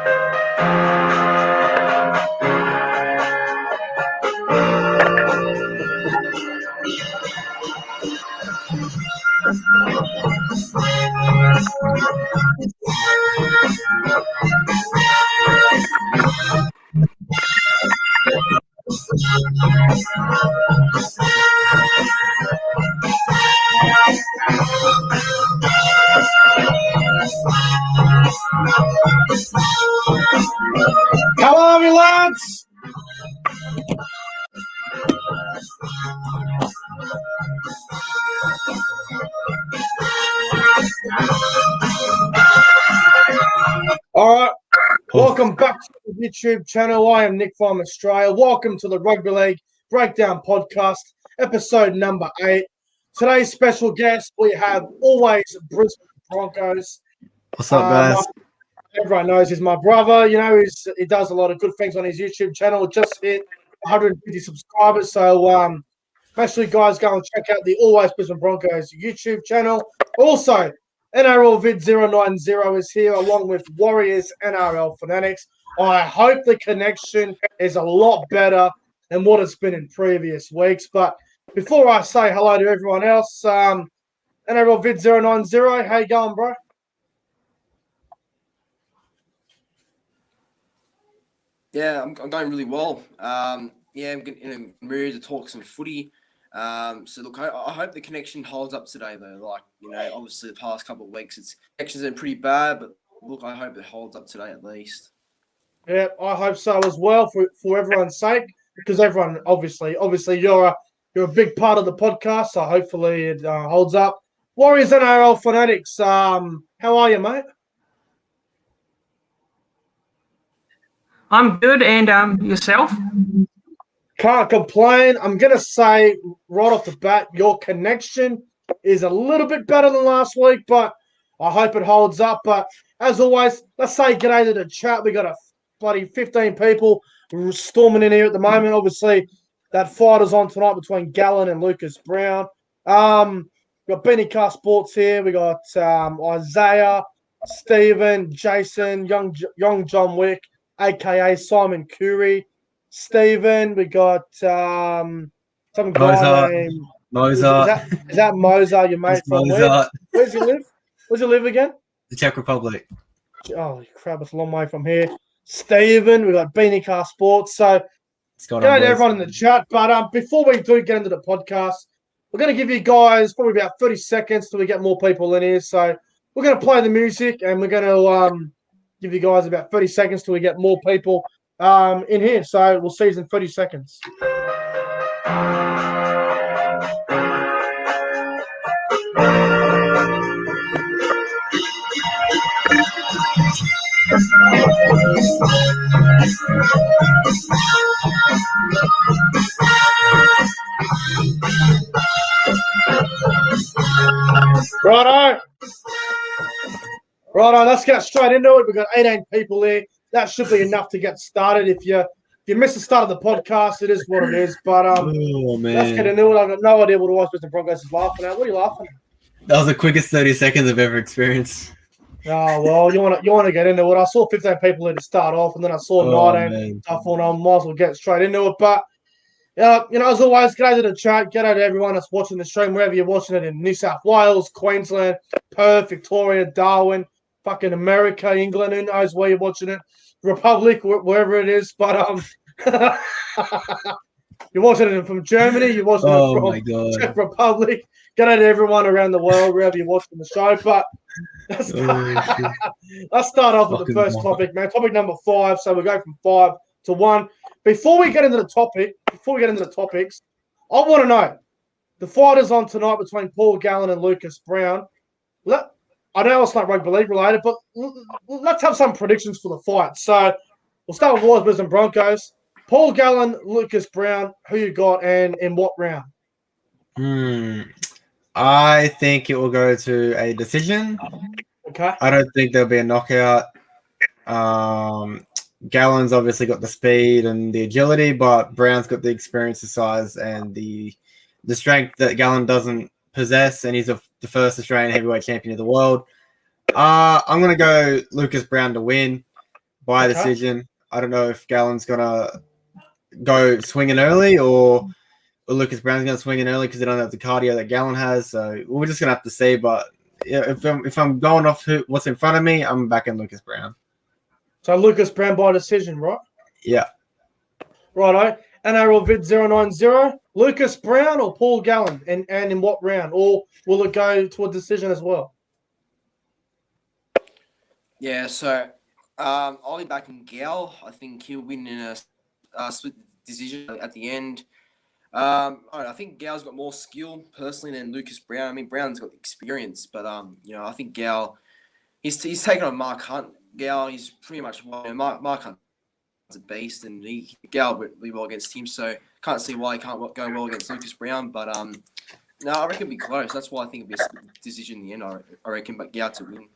Come on, you lads! All right, welcome back to the YouTube channel. I am Nick from Australia. Welcome to the Rugby League Breakdown Podcast, episode number 8. Today's special guest, we have always Brisbane Broncos. What's up, guys? Everyone knows he's my brother. You know, he does a lot of good things on his YouTube channel. Just hit 150 subscribers. So make sure you guys go and check out the Always Brisbane Broncos YouTube channel. Also, NRL Vid 090 is here along with Warriors NRL Fanatics. I hope the connection is a lot better than what it's been in previous weeks. But before I say hello to everyone else, NRL Vid 090, how you going, bro? Yeah, I'm going really well. I'm in a mood to talk some footy. So look, I hope the connection holds up today, though. Like, you know, obviously the past couple of weeks, connection's been pretty bad, but look, I hope it holds up today at least. Yeah, I hope so as well for everyone's sake, because everyone obviously you're a big part of the podcast, so hopefully it holds up. Warriors NRL Fanatics, how are you, mate? I'm good, and yourself? Can't complain. I'm going to say right off the bat, your connection is a little bit better than last week, but I hope it holds up. But as always, let's say g'day to the chat. We got a bloody 15 people storming in here at the moment. Obviously, that fight is on tonight between Gallen and Lucas Brown. We got Benny Car Sports here. We got Isaiah, Stephen, Jason, young John Wick, a.k.a. Simon Curry. Stephen, we got some guy named Mozart. Is that Mozart, your mate from Mozart. Where's he live? Where's he live again? The Czech Republic. Oh, crap, it's a long way from here. Stephen, we got Beanie Car Sports. So, go to everyone in the chat. But before we do get into the podcast, we're going to give you guys probably about 30 seconds till we get more people in here. So, we're going to play the music and we're going to give you guys about 30 seconds till we get more people in here. So we'll see you in 30 seconds. Righto, let's get straight into it. We've got 18 people here. That should be enough to get started. If you missed the start of the podcast, it is what it is. But let's get into it. I've got no idea what the Brisbane Broncos is laughing at. What are you laughing at? That was the quickest 30 seconds I've ever experienced. Oh, well, you want to get into it. I saw 15 people here to start off, and then I saw 19. I thought I might as well get straight into it. But, you know, as always, get out to the chat. Get out to everyone that's watching the stream, wherever you're watching it, in New South Wales, Queensland, Perth, Victoria, Darwin, fucking America, England, who knows where you're watching it. Republic, wherever it is, but you're watching it from Germany, you're watching it from Czech Republic. Get out to everyone around the world, wherever you're watching the show. But let's start off with the first topic, man. Topic number 5. So we go from 5 to 1. Before we get into the topics, I want to know the fight is on tonight between Paul Gallen and Lucas Brown. I know it's not rugby league related, but let's have some predictions for the fight. So we'll start with Warriors and Broncos. Paul Gallen, Lucas Brown, who you got and in what round? I think it will go to a decision. Okay. I don't think there'll be a knockout. Gallen's obviously got the speed and the agility, but Brown's got the experience, the size, and the strength that Gallen doesn't possess, and he's the first Australian heavyweight champion of the world. I'm going to go Lucas Brown to win. by Okay. decision. I don't know if Gallen's gonna go swinging early or Lucas Brown's gonna swing in early because they don't have the cardio that Gallen has. So we're just gonna have to see. But yeah, if I'm going off what's in front of me, I'm backing Lucas Brown. So Lucas Brown by decision, right? Yeah. Righto. NRL Vid 090. Lucas Brown or Paul Gallen? And in what round? Or will it go to a decision as well? Yeah, so I'll be backing Gal. I think he'll win in a split decision at the end. I think Gal's got more skill personally than Lucas Brown. I mean, Brown's got experience, but I think Gal, he's taken on Mark Hunt. Gal, he's pretty much Mark Hunt's a beast, and Gal went really well against him. So can't see why he can't go well against Lucas Brown. But no, I reckon it'll be close. That's why I think it'll be a split decision in the end. I reckon, but Gal to win.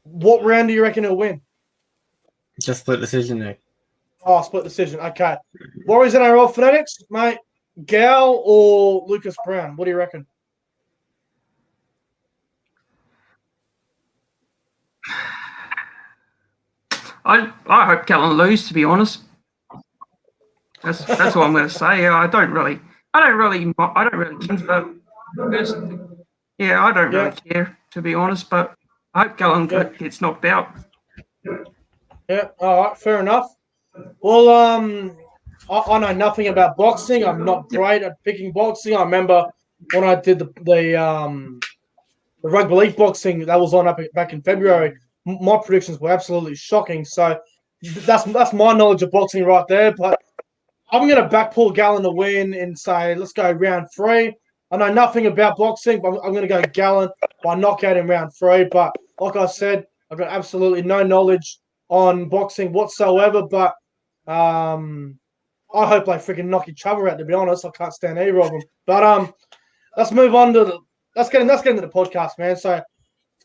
What round do you reckon he'll win? Just split decision, Nick. Oh, split decision. Okay. Warriors NRL Fanatics, mate. Gal or Lucas Brown? What do you reckon? I hope Gallen lose. To be honest, that's what I'm going to say. I don't really care. Yeah, I don't really care, to be honest. But I hope Gallen gets knocked out. Yeah. All right. Fair enough. Well, I know nothing about boxing. I'm not great at picking boxing. I remember when I did the rugby league boxing that was on back in February. My predictions were absolutely shocking. So that's my knowledge of boxing right there. But I'm going to back Paul Gallen to win and say let's go round 3. I know nothing about boxing, but I'm going to go Gallen by knockout in round 3. But like I said, I've got absolutely no knowledge on boxing whatsoever. But I hope they freaking knock each other out. To be honest, I can't stand either of them. But let's move on to let's get into the podcast, man. So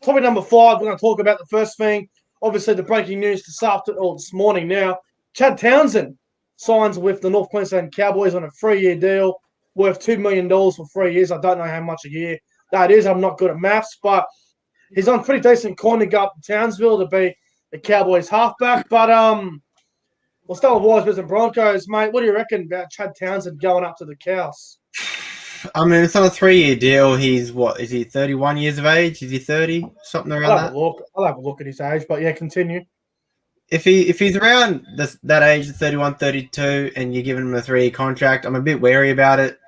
topic number 5, we're going to talk about the first thing. Obviously, the breaking news this morning now. Chad Townsend signs with the North Queensland Cowboys on a 3-year deal worth $2 million for 3 years. I don't know how much a year that is. I'm not good at maths, but he's on pretty decent coin to go up to Townsville to be the Cowboys halfback. But we'll start with Brisbane Broncos, mate. What do you reckon about Chad Townsend going up to the Cows? I mean, it's on a 3-year deal. He's what? Is he 31 years of age? Is he 30? Something around that. I'll have a look at his age, but yeah, continue. If he's around that age, 31, 32, and you're giving him a 3-year contract, I'm a bit wary about it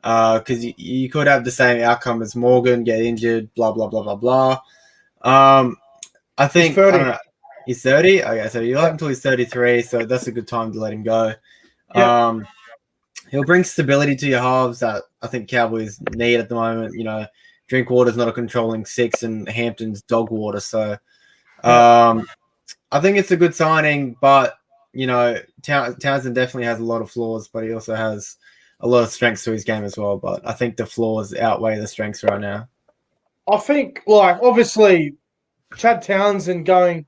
because you could have the same outcome as Morgan, get injured, blah blah blah blah blah. I think he's 30. I don't know, he's 30. Okay, so you have until he's 33, so that's a good time to let him go. Yeah. He'll bring stability to your halves that I think Cowboys need at the moment. You know, Drinkwater's not a controlling 6 and Hampton's dog water. So I think it's a good signing, but, you know, Townsend definitely has a lot of flaws, but he also has a lot of strengths to his game as well. But I think the flaws outweigh the strengths right now. I think, obviously, Chad Townsend going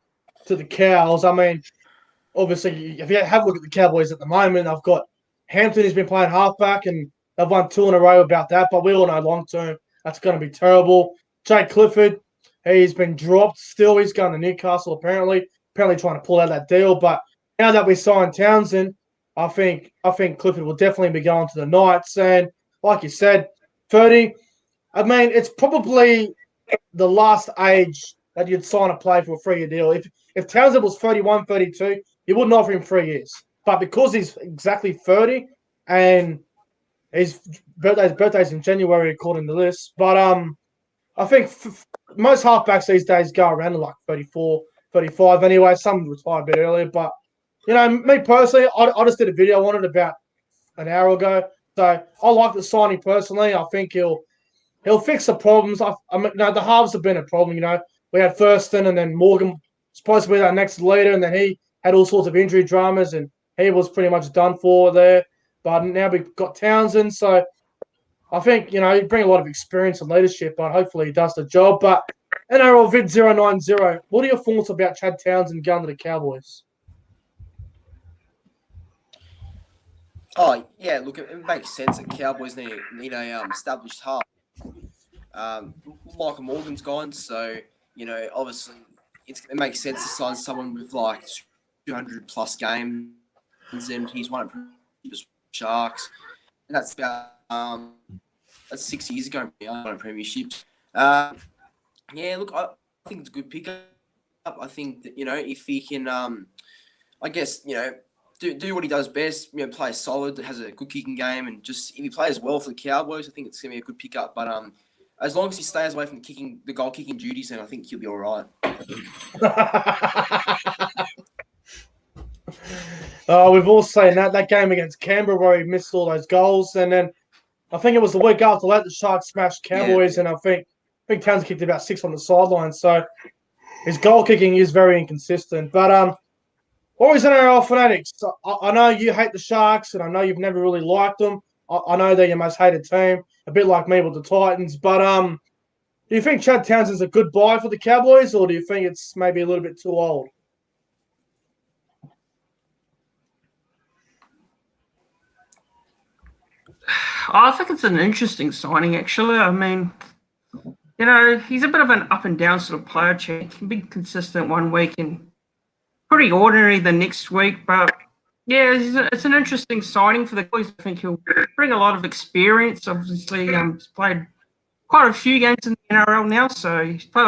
to the Cows, I mean, obviously, if you have a look at the Cowboys at the moment, I've got Hampton has been playing halfback, and they've won 2 in a row about that. But we all know long term that's going to be terrible. Jake Clifford, he's been dropped. Still, he's going to Newcastle apparently trying to pull out that deal. But now that we signed Townsend, I think Clifford will definitely be going to the Knights. And like you said, 30. I mean, it's probably the last age that you'd sign a player for a 3-year deal. If Townsend was 31, 32, you wouldn't offer him 3 years. But because he's exactly 30 and his birthday's in January according to this, but I think most halfbacks these days go around to like 34, 35 anyway. Some retire a bit earlier, but you know, me personally, I just did a video on it about an hour ago. So I like the signing personally. I think he'll fix the problems. I mean, the halves have been a problem. You know, we had Thurston and then Morgan supposed to be our next leader, and then he had all sorts of injury dramas and he was pretty much done for there. But now we've got Townsend, so I think, you know, he brings a lot of experience and leadership, but hopefully he does the job. But NRL Vid 090, what are your thoughts about Chad Townsend going to the Cowboys? Oh, yeah, look, it makes sense that Cowboys need a established half. Michael Morgan's gone, so, you know, obviously it makes sense to sign someone with like 200 plus games, and he's won it Sharks, and that's about that's 6 years ago. I won a premiership. Yeah, look, I think it's a good pickup. I think that if he can, I guess do what he does best. Play solid, has a good kicking game, and just if he plays well for the Cowboys, I think it's gonna be a good pickup. But as long as he stays away from the goal kicking duties, then I think he'll be all right. We've all seen that game against Canberra where he missed all those goals, and then I think it was the week after that the Sharks smashed Cowboys, and I think Townsend kicked about 6 on the sideline. So his goal kicking is very inconsistent. But Warriors NRL fanatics, I know you hate the Sharks, and I know you've never really liked them. I know they're your most hated team, a bit like me with the Titans. But do you think Chad Townsend's a good buy for the Cowboys, or do you think it's maybe a little bit too old? I think it's an interesting signing, actually. I mean, he's a bit of an up and down sort of player. He can be consistent one week and pretty ordinary the next week. But yeah, it's an interesting signing for the Cowboys. I think he'll bring a lot of experience. Obviously, he's played quite a few games in the NRL now, so he's played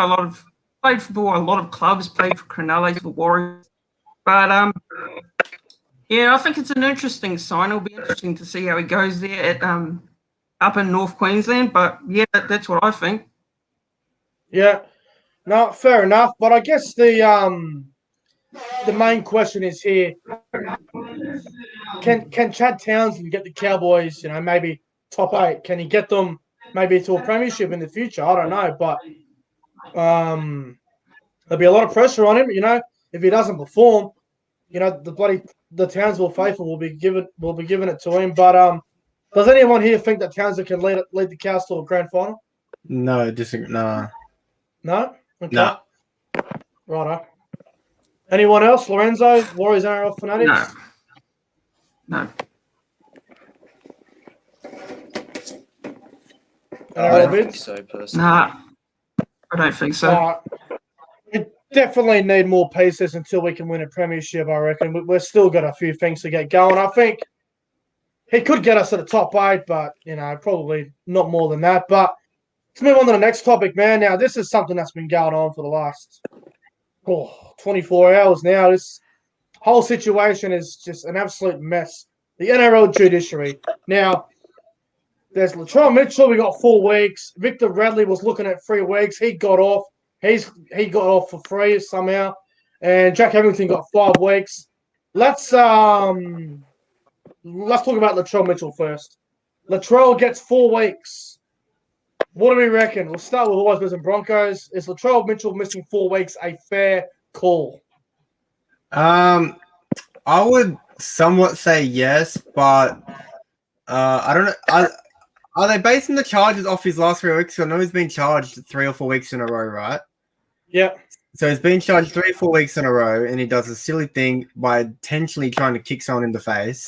for a lot of clubs. Played for Cronulla, for Warriors. But yeah, I think it's an interesting sign. It'll be interesting to see how he goes there at up in North Queensland. But yeah, that's what I think. Yeah, no, fair enough. But I guess the main question is here: Can Chad Townsend get the Cowboys? Maybe top 8. Can he get them maybe to a premiership in the future? I don't know, but there'll be a lot of pressure on him. If he doesn't perform, the Townsville faithful will be giving it to him. But does anyone here think that Townsend can lead the Cows to a grand final? No, disagree. No. No? Okay. No. Righto. Anyone else? Lorenzo, Warriors NRL fanatics? No. I don't think so, personally. Nah, I don't think so. We definitely need more pieces until we can win a premiership, I reckon. We've still got a few things to get going. I think he could get us to the top 8, but, probably not more than that. But let's move on to the next topic, man. Now, this is something that's been going on for the last 24 hours now. This whole situation is just an absolute mess. The NRL judiciary. Now, there's Latrell Mitchell. We got 4 weeks. Victor Radley was looking at 3 weeks. He got off. He got off for free somehow. And Jack Hetherington got 5 weeks. Let's talk about Latrell Mitchell first. Latrell gets 4 weeks. What do we reckon? We'll start with Always Brisbane Broncos. Is Latrell Mitchell missing 4 weeks a fair call? I would somewhat say yes, but I don't know. Are they basing the charges off his last 3 weeks? I know he's been charged 3 or 4 weeks in a row, right? Yeah. So he's been charged 3 or 4 weeks in a row, and he does a silly thing by intentionally trying to kick someone in the face.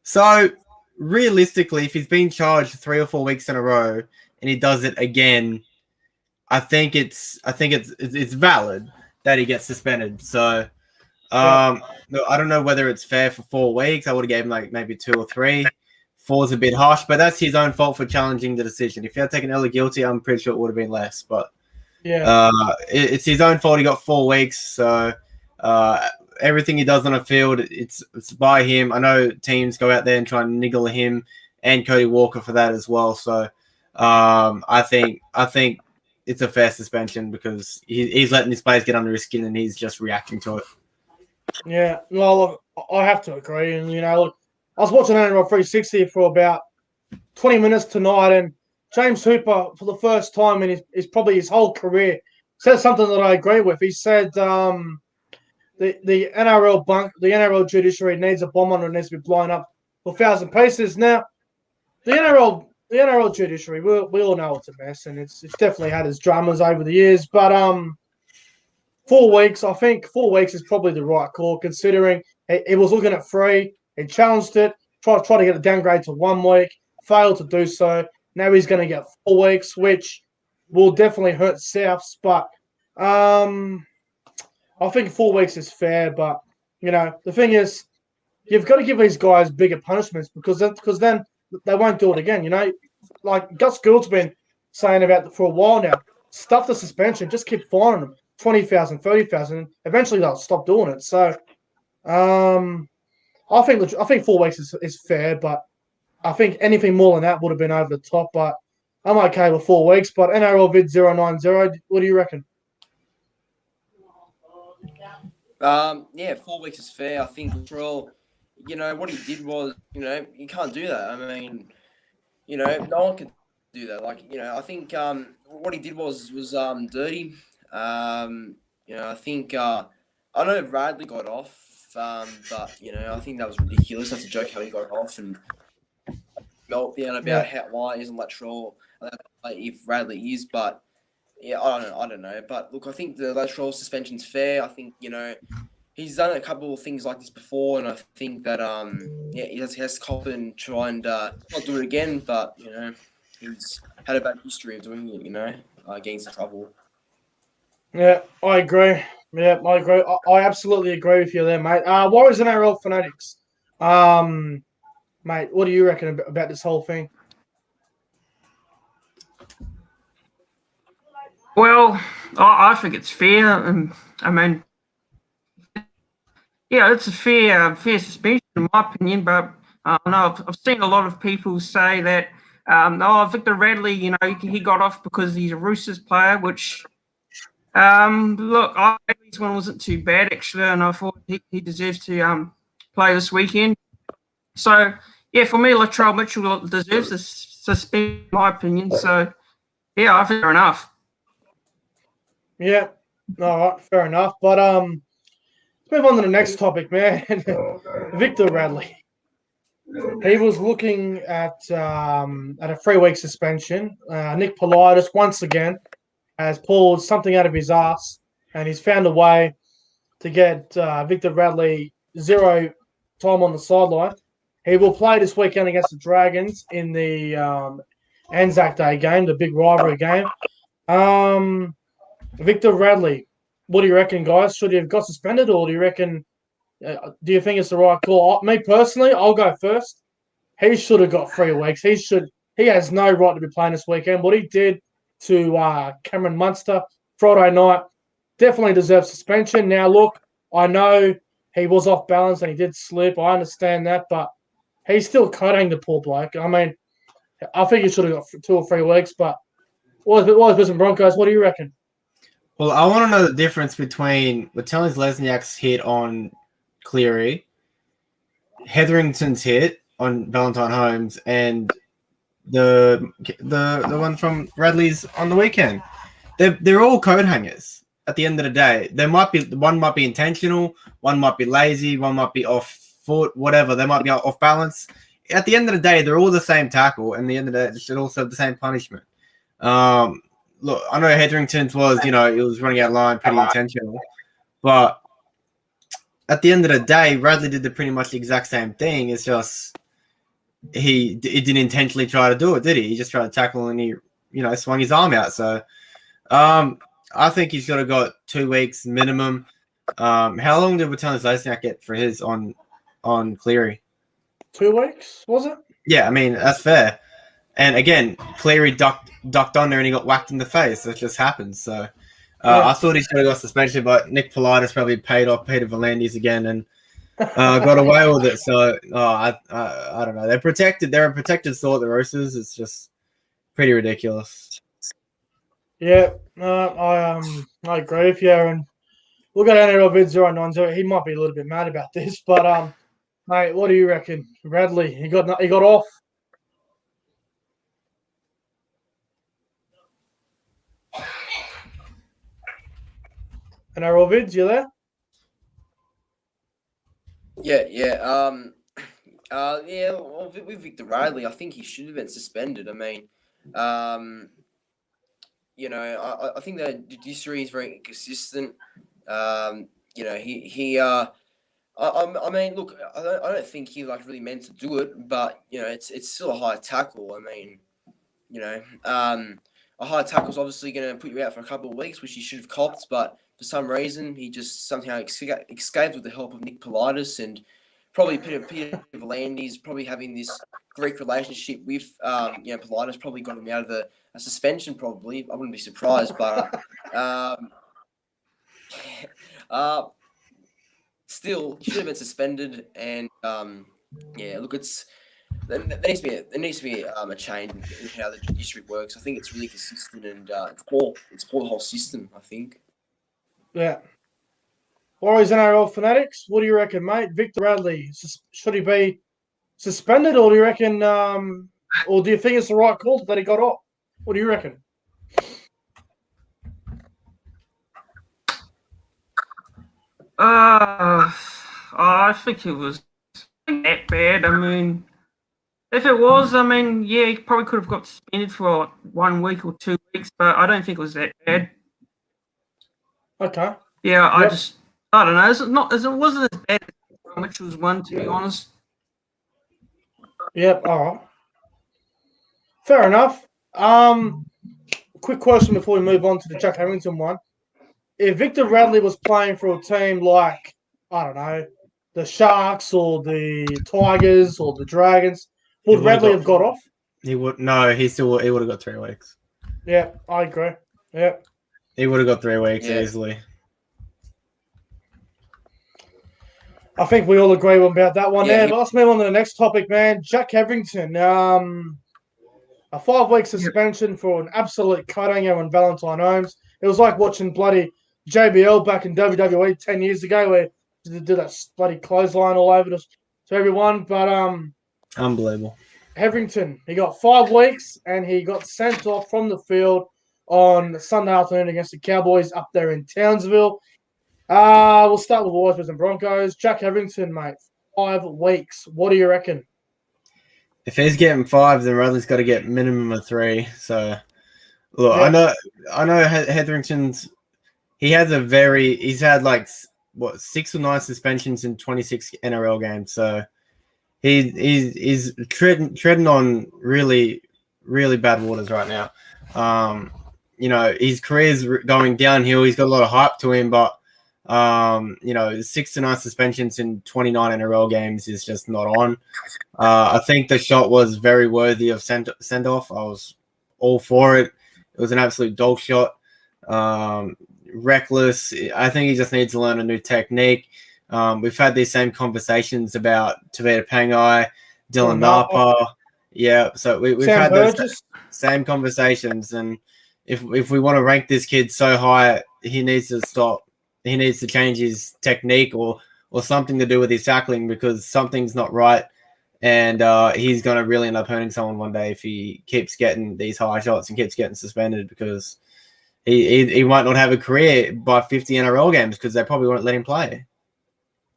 So realistically, if he's been charged 3 or 4 weeks in a row and he does it again, I think it's valid that he gets suspended. So I don't know whether it's fair for 4 weeks. I would have gave him like maybe 2 or 3. 4 is a bit harsh, but that's his own fault for challenging the decision. If he had taken early guilty, I'm pretty sure it would have been less. But it's his own fault. He got 4 weeks. So everything he does on a field, it's by him. I know teams go out there and try and niggle him and Cody Walker for that as well. So I think it's a fair suspension because he's letting his players get under his skin and he's just reacting to it. Yeah, well, look, I have to agree. And, look, I was watching NRL 360 for about 20 minutes tonight, and James Hooper, for the first time in his probably his whole career, said something that I agree with. He said the NRL judiciary needs a bomb on it, needs to be blown up for 1,000 pieces. Now, the NRL judiciary, we all know it's a mess, and it's definitely had its dramas over the years. But 4 weeks, I think 4 weeks is probably the right call, considering he was looking at 3. He challenged it, tried to get a downgrade to 1 week, failed to do so. Now he's going to get 4 weeks, which will definitely hurt Souths. But I think 4 weeks is fair, but the thing is, you've got to give these guys bigger punishments because then they won't do it again. Like Gus Gould's been saying about for a while now. Stuff the suspension, just keep fining them 20,000, 30,000. Eventually they'll stop doing it. So, I think 4 weeks is fair, but I think anything more than that would have been over the top. But I'm okay with 4 weeks. But NRL vid 090, what do you reckon? Yeah, 4 weeks is fair. I think Latrell, what he did was, you can't do that. I mean, no one can do that. Like, I think what he did was dirty. I think I know Radley got off, but I think that was ridiculous. That's a joke how he got off and meltdown about why isn't Latrell if Radley is, but. Yeah, I don't know. But look, I think the Latrell suspension's fair. I think, he's done a couple of things like this before, and I think that he has to cop and try and not do it again, but he's had a bad history of doing it, getting into trouble. Yeah, I agree. Yeah, I agree. I absolutely agree with you there, mate. Warriors and NRL fanatics. Mate, what do you reckon about this whole thing? Well, I think it's fair. I mean, yeah, it's a fair suspension in my opinion. But I know I've seen a lot of people say that, Victor Radley, he got off because he's a Roosters player. Which, look, this one wasn't too bad actually, and I thought he deserves to play this weekend. So yeah, for me, Latrell Mitchell deserves this suspension, in my opinion. So yeah, I think fair enough. Yeah, all right, fair enough. But let's move on to the next topic, man. Victor Radley. He was looking at a 3-week suspension. Nick Politis once again has pulled something out of his ass, and he's found a way to get Victor Radley 0 time on the sideline. He will play this weekend against the Dragons in the Anzac Day game, the big rivalry game. Victor Radley, what do you reckon, guys? Should he have got suspended, or do you reckon? Do you think it's the right call? Me personally, I'll go first. He should have got 3 weeks. He has no right to be playing this weekend. What he did to Cameron Munster Friday night definitely deserves suspension. Now, look, I know he was off balance and he did slip. I understand that, but he's still cutting the poor bloke. I mean, I think he should have got 2 or 3 weeks. But what is Brisbane Broncos? What do you reckon? Well, I want to know the difference between Vitalis Lesniak's hit on Cleary, Hetherington's hit on Valentine Holmes, and the one from Radley's on the weekend. They're all coat hangers. At the end of the day, one might be intentional, one might be lazy, one might be off foot, whatever. They might be off balance. At the end of the day, they're all the same tackle, and at the end of the day, they should also have the same punishment. Look, I know Hetherington's was, it was running out of line, pretty intentional. But at the end of the day, Radley did pretty much the exact same thing. It's just he didn't intentionally try to do it, did he? He just tried to tackle and he, swung his arm out. So I think he's got to got 2 weeks minimum. How long did Vitalis Lesniak get for his on Cleary? 2 weeks, was it? Yeah, I mean, that's fair. And again, Cleary ducked under and he got whacked in the face. That just happens. So I thought he should have got suspension, but Nick Politis probably paid off Peter V'landys again and got away with it. So I don't know. They're protected. They're a protected sort, the Roosters. It's just pretty ridiculous. Yeah, I agree with you. And look at NRL vid 090. He might be a little bit mad about this, but mate, what do you reckon? Radley, he got off. NRL vids, you there? Yeah. Well, with Victor Radley, I think he should have been suspended. I mean, I think the judiciary is very inconsistent. I mean, look, I don't think he really meant to do it, but it's still a high tackle. I mean, a high tackle's obviously going to put you out for a couple of weeks, which he should have copped, but for some reason he just somehow escaped with the help of Nick Politis and probably Peter Volandes probably having this Greek relationship with Politis probably got him out of a suspension probably. I wouldn't be surprised, but still he should have been suspended and look, there needs to be a change in how the judiciary works. I think it's really consistent and it's poor the whole system, I think. Yeah. Warriors NRL fanatics, what do you reckon, mate? Victor Radley, should he be suspended, or do you reckon, or do you think it's the right call that he got off? What do you reckon? I think it was that bad. I mean, if it was, he probably could have got suspended for 1 week or 2 weeks, but I don't think it was that bad. Okay. Yeah, yep. I don't know. It wasn't as bad as Mitchell's one, to be honest. Yep. All right. Fair enough. Quick question before we move on to the Jack Hetherington one. If Victor Radley was playing for a team like, I don't know, the Sharks or the Tigers or the Dragons, would Radley have got off? He would. No, he would have got 3 weeks. Yeah, I agree. Yeah. He would have got 3 weeks easily. I think we all agree about that one there. But let's move on to the next topic, man. Jack Hetherington. A 5-week suspension for an absolute cutting on Valentine Holmes. It was like watching bloody JBL back in WWE 10 years ago where they did that bloody clothesline all over to everyone. But unbelievable. Hetherington, he got 5 weeks and he got sent off from the field on Sunday afternoon against the Cowboys up there in Townsville. We'll start with Warriors and Broncos. Jack Hetherington, mate, 5 weeks. What do you reckon? If he's getting 5, then Radley's got to get minimum of 3. So, look, yeah. I know Hetherington's. He's had like 6 or 9 suspensions in 26 NRL games. So he's treading on really, really bad waters right now. His career's going downhill. He's got a lot of hype to him, but 6 to 9 suspensions in 29 NRL games is just not on. I think the shot was very worthy of send off. I was all for it. It was an absolute dog shot. Reckless. I think he just needs to learn a new technique. We've had these same conversations about Tavita Pangai, Dylan Napa. Yeah, so we've had those same conversations. And if we want to rank this kid so high, he needs to stop. He needs to change his technique or something to do with his tackling because something's not right. And he's going to really end up hurting someone one day if he keeps getting these high shots and keeps getting suspended because he might not have a career by 50 NRL games because they probably won't let him play.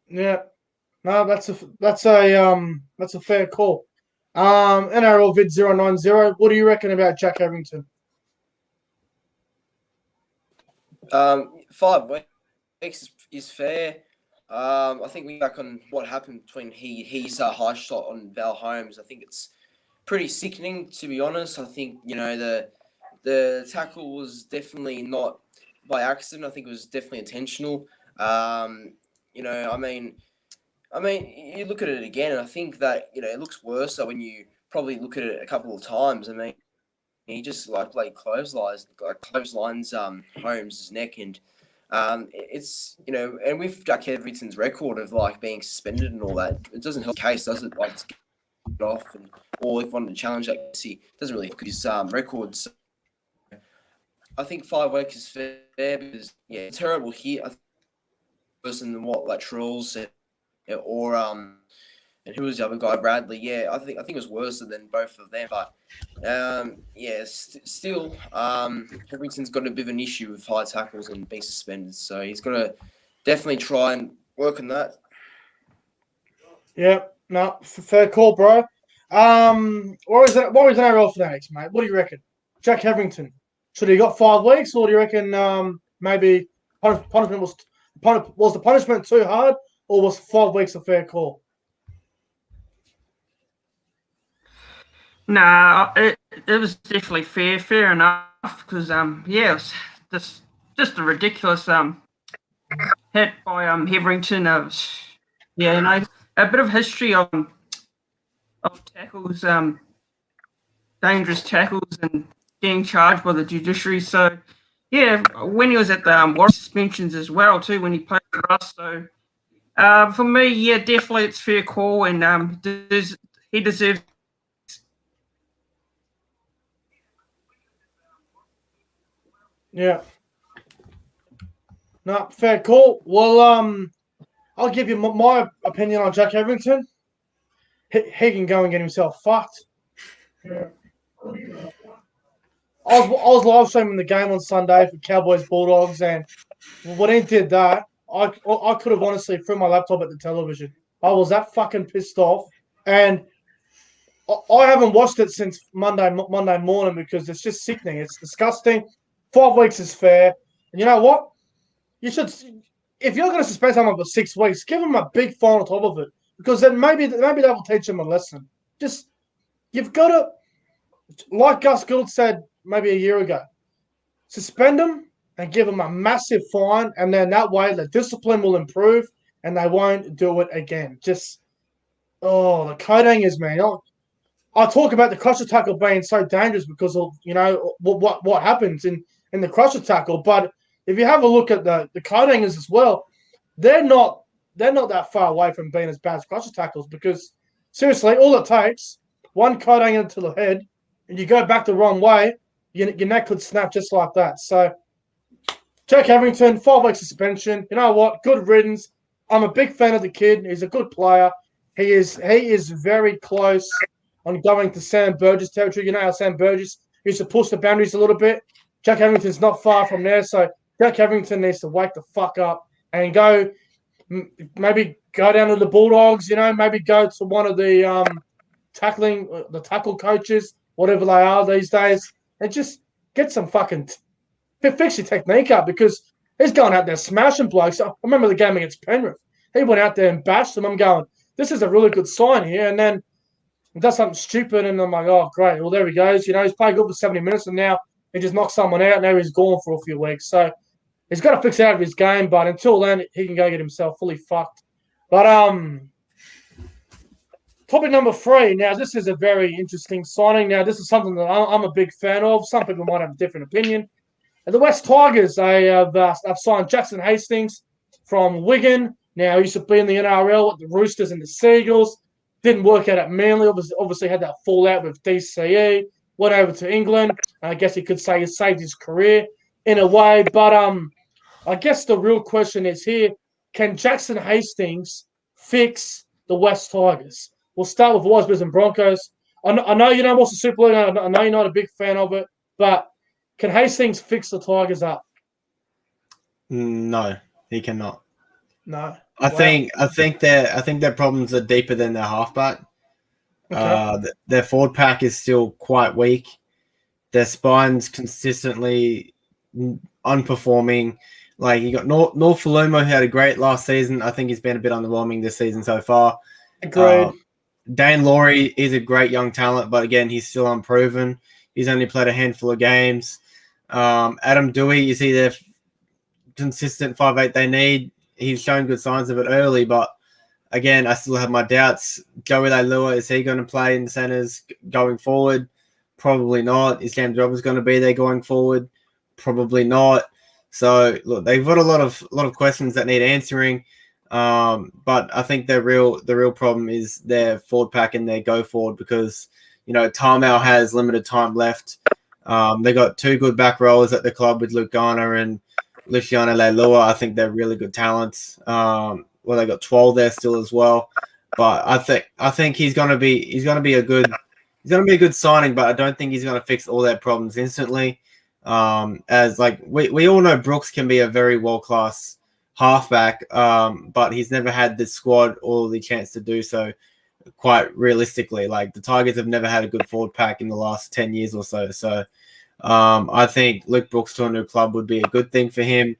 Yeah. No, that's a fair call. NRL Vid 090, what do you reckon about Jack Hetherington? 5 weeks is fair. I think we back on what happened between his high shot on Val Holmes. I think it's pretty sickening, to be honest. I think the tackle was definitely not by accident. I think it was definitely intentional. You look at it again, and I think that it looks worse. So when you probably look at it a couple of times, he just clotheslines Holmes' neck and. It's and with Jack Hetherington's record of being suspended and all that, it doesn't help the case, does it? To get off or if you wanted to challenge that, he doesn't really help his records. So I think 5 weeks is fair because it's terrible here. I think worse than what Trulls or and who was the other guy, Radley? Yeah, I think it was worse than both of them. But still, Hetherington's got a bit of an issue with high tackles and being suspended, so he's got to definitely try and work on that. Yeah, no, fair call, bro. What was NRL fanatics, mate? What do you reckon? Jack Hetherington, should he got 5 weeks, or do you reckon maybe punishment was the punishment too hard, or was 5 weeks a fair call? Nah, it was definitely fair enough. because it was just a ridiculous hit by Hetherington. A bit of history of tackles, dangerous tackles, and getting charged by the judiciary. So yeah, when he was at the Warriors suspensions as well too, when he played for us. So for me, yeah, definitely it's fair call, and he deserves. Yeah. No, fair call. Well, I'll give you my opinion on Jack Hetherington. He can go and get himself fucked. Yeah. I was live streaming the game on Sunday for Cowboys Bulldogs, and when he did that, I could have honestly threw my laptop at the television. I was that fucking pissed off, and I haven't watched it since Monday morning because it's just sickening. It's disgusting. 5 weeks is fair, and you know what? You should, if you're going to suspend someone for 6 weeks, give them a big fine on top of it, because then maybe that will teach them a lesson. Just you've got to, like Gus Gould said maybe a year ago, suspend them and give them a massive fine, and then that way the discipline will improve and they won't do it again. Just the coat hangers, man. I talk about the crusher tackle being so dangerous because of what happens in the crusher tackle, but if you have a look at the coat hangers as well, they're not that far away from being as bad as crusher tackles, because seriously, all it takes, one coat hanger to the head, and you go back the wrong way, your neck could snap just like that. So, Jack Hetherington, 5 week suspension. You know what? Good riddance. I'm a big fan of the kid. He's a good player. He is very close on going to Sam Burgess territory. You know how Sam Burgess used to push the boundaries a little bit? Jack Hetherington's not far from there, so Jack Hetherington needs to wake the fuck up and maybe go down to the Bulldogs, maybe go to one of the tackle coaches, whatever they are these days, and just get some fucking fix your technique up, because he's going out there smashing blokes. I remember the game against Penrith. He went out there and bashed them. I'm going, this is a really good sign here, and then he does something stupid, and I'm like, oh, great. Well, there he goes. He's played good for 70 minutes, and now he just knocks someone out, and now he's gone for a few weeks. So he's got to fix it out of his game, but until then, he can go get himself fully fucked. But topic number 3. Now, this is a very interesting signing. Now, this is something that I'm a big fan of. Some people might have a different opinion. The West Tigers, have signed Jackson Hastings from Wigan. Now, he used to be in the NRL with the Roosters and the Seagulls. Didn't work out at Manly. Obviously had that fallout with DCE. Went over to England. I guess you could say he saved his career in a way. But I guess the real question is here, can Jackson Hastings fix the West Tigers? We'll start with the Brisbane Broncos. I know you don't watch the Super League. I know you're not a big fan of it. But can Hastings fix the Tigers up? No, he cannot. No. I think their problems are deeper than their halfback. Okay. Their forward pack is still quite weak. Their spine's consistently unperforming. Like, you got North Falumo, who had a great last season. I think he's been a bit underwhelming this season so far. Agreed. Dane Laurie is a great young talent, but again, he's still unproven. He's only played a handful of games. Adam Dewey, you see their consistent 5'8" they need. He's shown good signs of it early, but again, I still have my doubts. Joey Leilua, is he going to play in the centres going forward? Probably not. Is Cam Roberts going to be there going forward? Probably not. So look, they've got a lot of questions that need answering. But I think the real problem is their forward pack and their go forward, because Tarmel has limited time left. They got 2 good back rowers at the club with Luke Garner and Luciano Leilua. I think they're really good talents. They got 12 there still as well. But I think he's gonna be a good signing, but I don't think he's gonna fix all their problems instantly. As like we all know, Brooks can be a very world-class halfback, but he's never had the squad or the chance to do so. Quite realistically, like, the Tigers have never had a good forward pack in the last 10 years or so. So I think Luke Brooks to a new club would be a good thing for him,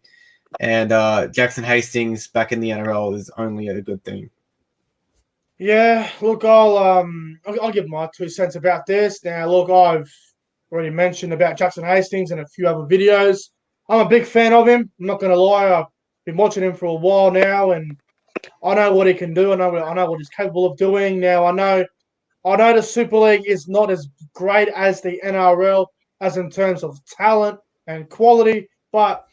and Jackson Hastings back in the NRL is only a good thing. Yeah, look, I'll give my 2 cents about this. Now, look, already mentioned about Jackson Hastings and a few other videos. I'm a big fan of him. I'm not going to lie. I've been watching him for a while now, and I know what he can do. I know what he's capable of doing. Now, I know the Super League is not as great as the NRL as in terms of talent and quality, but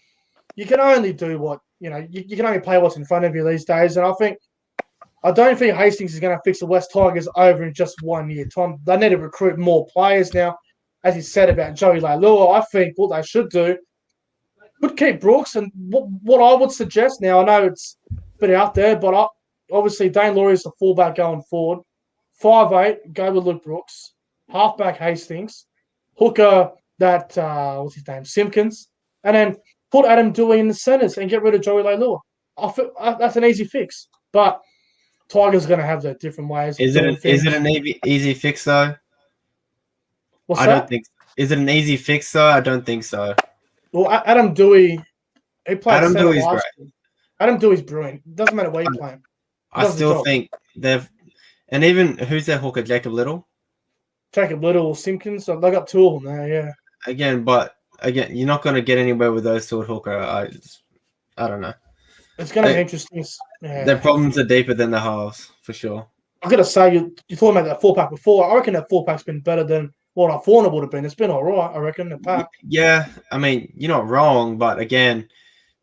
you can only do what, you can only play what's in front of you these days. And I don't think Hastings is going to fix the West Tigers over in just 1 year time. They need to recruit more players now. As you said about Joey Leilua, I think what they should do would keep Brooks. And what I would suggest now, I know it's a bit out there, but obviously Dane Laurie is the fullback going forward. 5'8", go with Luke Brooks. Halfback Hastings. Hooker, what's his name, Simpkins. And then put Adam Dewey in the centres and get rid of Joey Leilua. That's an easy fix. But Tigers are going to have their different ways. Is it an easy fix though? What's I that? don't think. Is it an easy fix though? I don't think so. Well, Adam Dewey, he played Adam centre Dewey's last year. Adam Dewey's brilliant. Doesn't matter where you play him. I still think they've, and even who's their hooker, Jacob Little? Jacob Little or Simpkins. So they got two of them there, yeah. Again, you're not going to get anywhere with those two at hooker. I don't know. It's going to be interesting. Yeah. Their problems are deeper than the halves, for sure. I've got to say, you're talking about that 4-pack before. I reckon that 4-pack's been better than what I thought it would have been. It's been all right, I reckon, the pack. Yeah, I mean, you're not wrong, but again,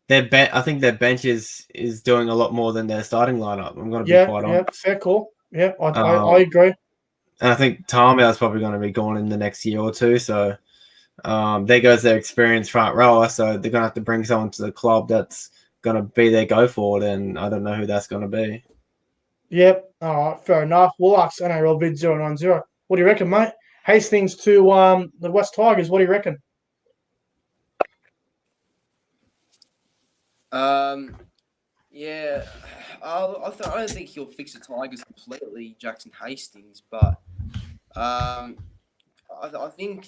I think their bench is doing a lot more than their starting lineup. I'm going to be quite honest. Yeah, fair call. Yeah, I agree. And I think Tarmow is probably going to be gone in the next year or two, so there goes their experienced front rower, so they're going to have to bring someone to the club that's going to be their go forward, and I don't know who that's going to be. Yep. All right. Fair enough. We'll ask NRL vid 090. What do you reckon, mate? Hastings to the West Tigers. What do you reckon? Yeah, I don't think he'll fix the Tigers completely, Jackson Hastings, but I think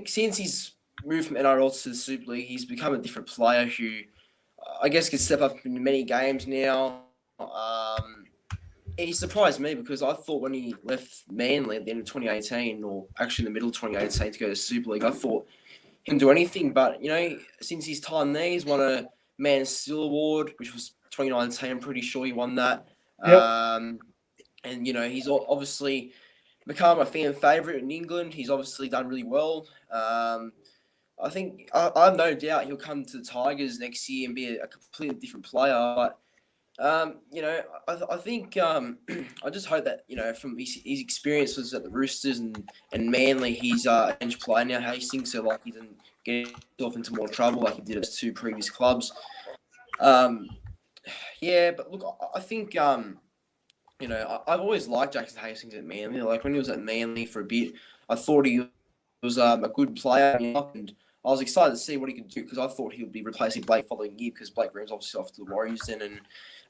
since he's moved from NRL to the Super League, he's become a different player who I guess can step up in many games now. He surprised me because I thought when he left Manly at the end of 2018, or actually in the middle of 2018 to go to Super League, I thought he can do anything. But, since his time there, he's won a Man Steel Award, which was 2019. I'm pretty sure he won that. Yep. And, he's obviously become a fan favourite in England. He's obviously done really well. I think I have no doubt he'll come to the Tigers next year and be a completely different player. But, I think I just hope that, from his experiences at the Roosters and Manly, he's a bench player now, Hastings, so he doesn't get himself into more trouble like he did at his two previous clubs. But look, I think, I've always liked Jackson Hastings at Manly. Like when he was at Manly for a bit, I thought he was a good player, and I was excited to see what he could do because I thought he would be replacing Blake following year because Blake Graham's obviously off to the Warriors then, and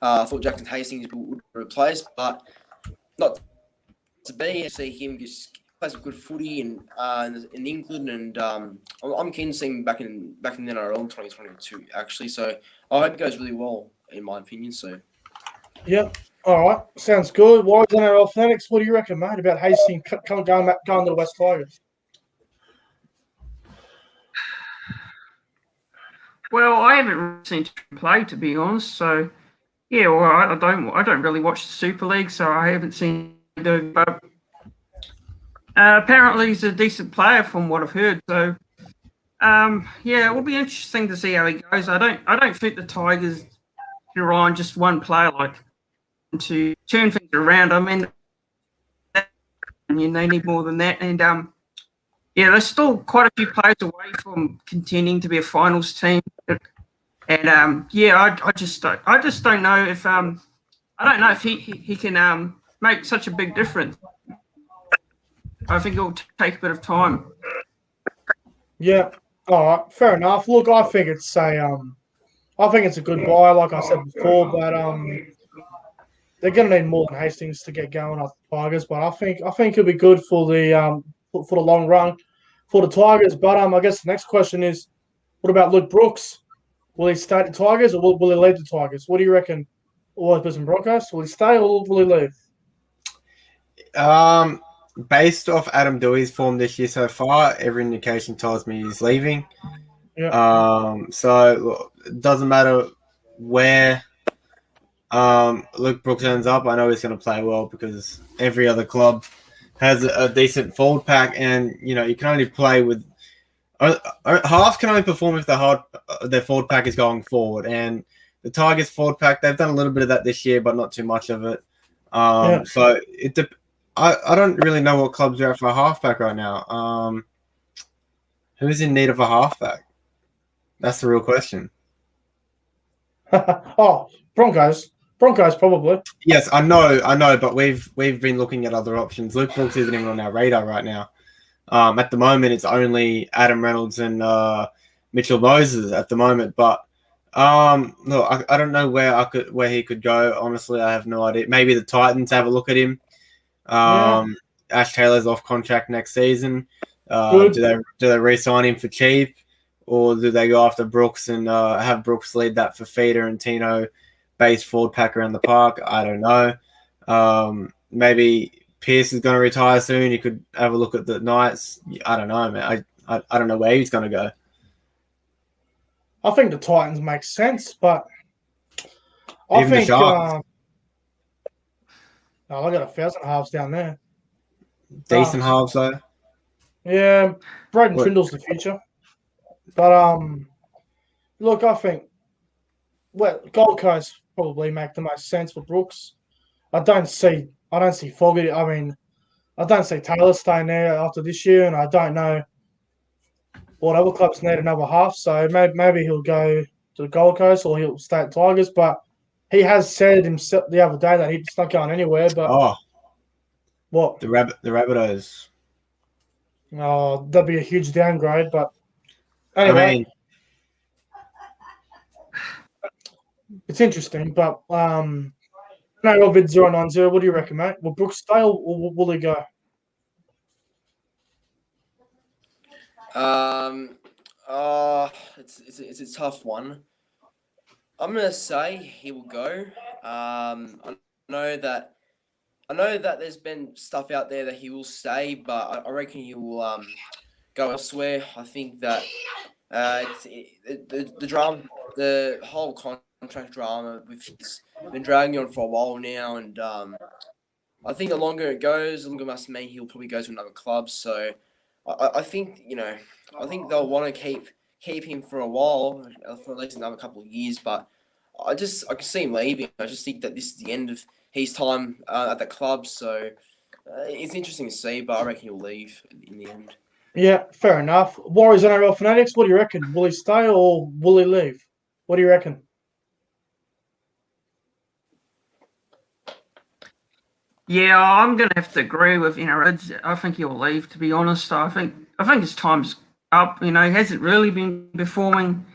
I thought Jackson Hastings would replace, but not to be. See him just play some good footy in England, and I'm keen to see him back in the NRL in 2022 actually. So I hope it goes really well in my opinion. So Yep. All right. Sounds good. Wise NRL fanatics, what do you reckon, mate, about Hastings going to the West Tigers? Well, I haven't seen him play, to be honest. So, yeah, well, I don't really watch the Super League, so I haven't seen him do. But apparently, he's a decent player from what I've heard. So, it will be interesting to see how he goes. I don't think the Tigers rely on just one player to turn things around. I mean, they need more than that, and there's still quite a few players away from contending to be a finals team. And I just don't know if I don't know if he can make such a big difference. I think it'll take a bit of time. Yeah. All right. Fair enough. Look, I think it's a good buy, like I said before, but they're going to need more than Hastings to get going off the Tigers. But I think it'll be good for the long run for the Tigers. But I guess the next question is, what about Luke Brooks? Will he stay at the Tigers or will he leave the Tigers? What do you reckon? Or Brisbane Broncos? Will he stay or will he leave? based off Adam Dewey's form this year so far, every indication tells me he's leaving. Yeah. So look, it doesn't matter where Luke Brooks ends up. I know he's going to play well because every other club has a decent forward pack, and you can only play with halves can only perform if their forward pack is going forward. And the Tigers forward pack, they've done a little bit of that this year, but not too much of it. So I don't really know what clubs are out for a halfback right now. Who's in need of a halfback? That's the real question. Broncos probably. Yes, I know, but we've been looking at other options. Luke Brooks isn't even on our radar right now. At the moment, it's only Adam Reynolds and Mitchell Moses at the moment. But look, I don't know where he could go. Honestly, I have no idea. Maybe the Titans have a look at him. Ash Taylor's off contract next season. Do they re-sign him for cheap, or do they go after Brooks and have Brooks lead that for Feeder and Tino base forward pack around the park? I don't know. Maybe Pearce is going to retire soon. You could have a look at the Knights. I don't know, man. I don't know where he's going to go. I think the Titans make sense, but I Even think the Sharks. I got 1,000 halves down there. Decent halves though. Yeah, Braden Trindle's the future. But look, I think Gold Coast probably make the most sense for Brooks. I don't see Fogarty. I mean, I don't see Taylor staying there after this year, and I don't know what other clubs need another half. So maybe he'll go to the Gold Coast or he'll stay at Tigers. But he has said himself the other day that he's not going anywhere. But what? The Rabbitohs. Oh, that'd be a huge downgrade. But anyway, it's interesting. But no, Robin 090. What do you reckon, mate? Will Brooks stay or will he go? It's a tough one. I'm gonna say he will go. I know that there's been stuff out there that he will stay, but I reckon he will go elsewhere. I think that the drama, the whole contract drama, which has been dragging on for a while now, and I think the longer it goes, the longer it must mean he'll probably go to another club. So I think I think they'll want to keep him for a while, for at least another couple of years. But I can see him leaving. I just think that this is the end of his time at the club. So it's interesting to see, but I reckon he'll leave in the end. Yeah, fair enough. Warriors NRL Fanatics, what do you reckon? Will he stay or will he leave? What do you reckon? Yeah, I'm going to have to agree with Reds. I think he'll leave, to be honest. I think his time's up. He hasn't really been performing.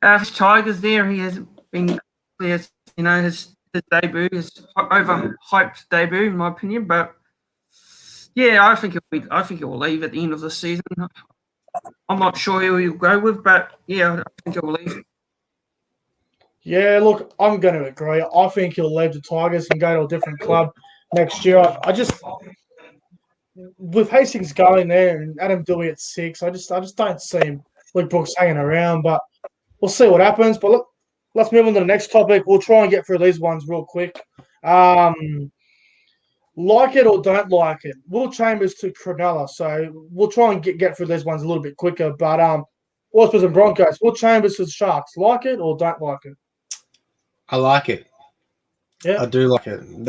His Tigers there, he hasn't been clear. His debut, his overhyped debut, in my opinion. But yeah, I think he'll leave at the end of the season. I'm not sure who he'll go with, but yeah, I think he'll leave. Yeah, look, I'm going to agree. I think he'll leave the Tigers and go to a different club next year. I just, with Hastings going there and Adam Dewey at 6, I just don't see Luke Brooks hanging around. But we'll see what happens. But look, let's move on to the next topic. We'll try and get through these ones real quick. Like it or don't like it, Will Chambers to Cronulla. So we'll try and get through these ones a little bit quicker. But Wasps and Broncos, Will Chambers to the Sharks. Like it or don't like it? I like it. Yeah, I do like it.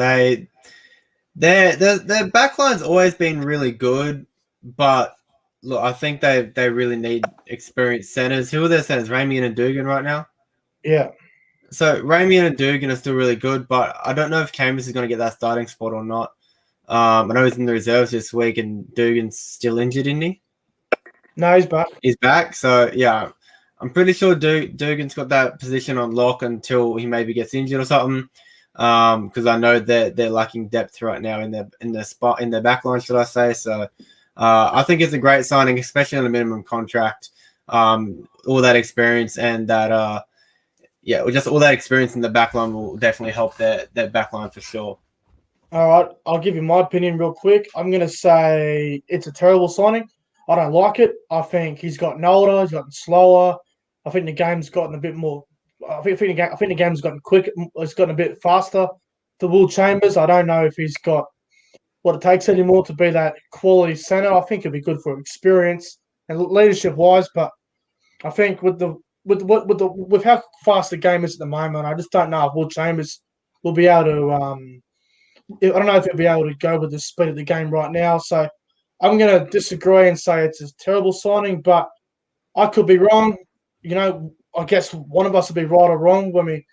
Their backline's always been really good, but look, I think they really need experienced centers. Who are their centers? Ramey and Dugan right now? Yeah. So Ramey and Dugan are still really good, but I don't know if Chambers is going to get that starting spot or not. I know he's in the reserves this week, and Dugan's still injured, isn't he? No, he's back. He's back, so yeah. I'm pretty sure Dugan's got that position on lock until he maybe gets injured or something. Because I know that they're lacking depth right now in their back line, should I say? So I think it's a great signing, especially on a minimum contract. All that experience and that just all that experience in the back line will definitely help their back line for sure. All right, I'll give you my opinion real quick. I'm going to say it's a terrible signing. I don't like it. I think he's gotten older. He's gotten slower. I think the game's gotten a bit more. I think the game's gotten quicker. It's gotten a bit faster. To Will Chambers, I don't know if he's got what it takes anymore to be that quality centre. I think it'd be good for experience and leadership wise, but I think with how fast the game is at the moment, I just don't know if Will Chambers will be able to. I don't know if he'll be able to go with the speed of the game right now. So I'm going to disagree and say it's a terrible signing, but I could be wrong. I guess one of us will be right or wrong when we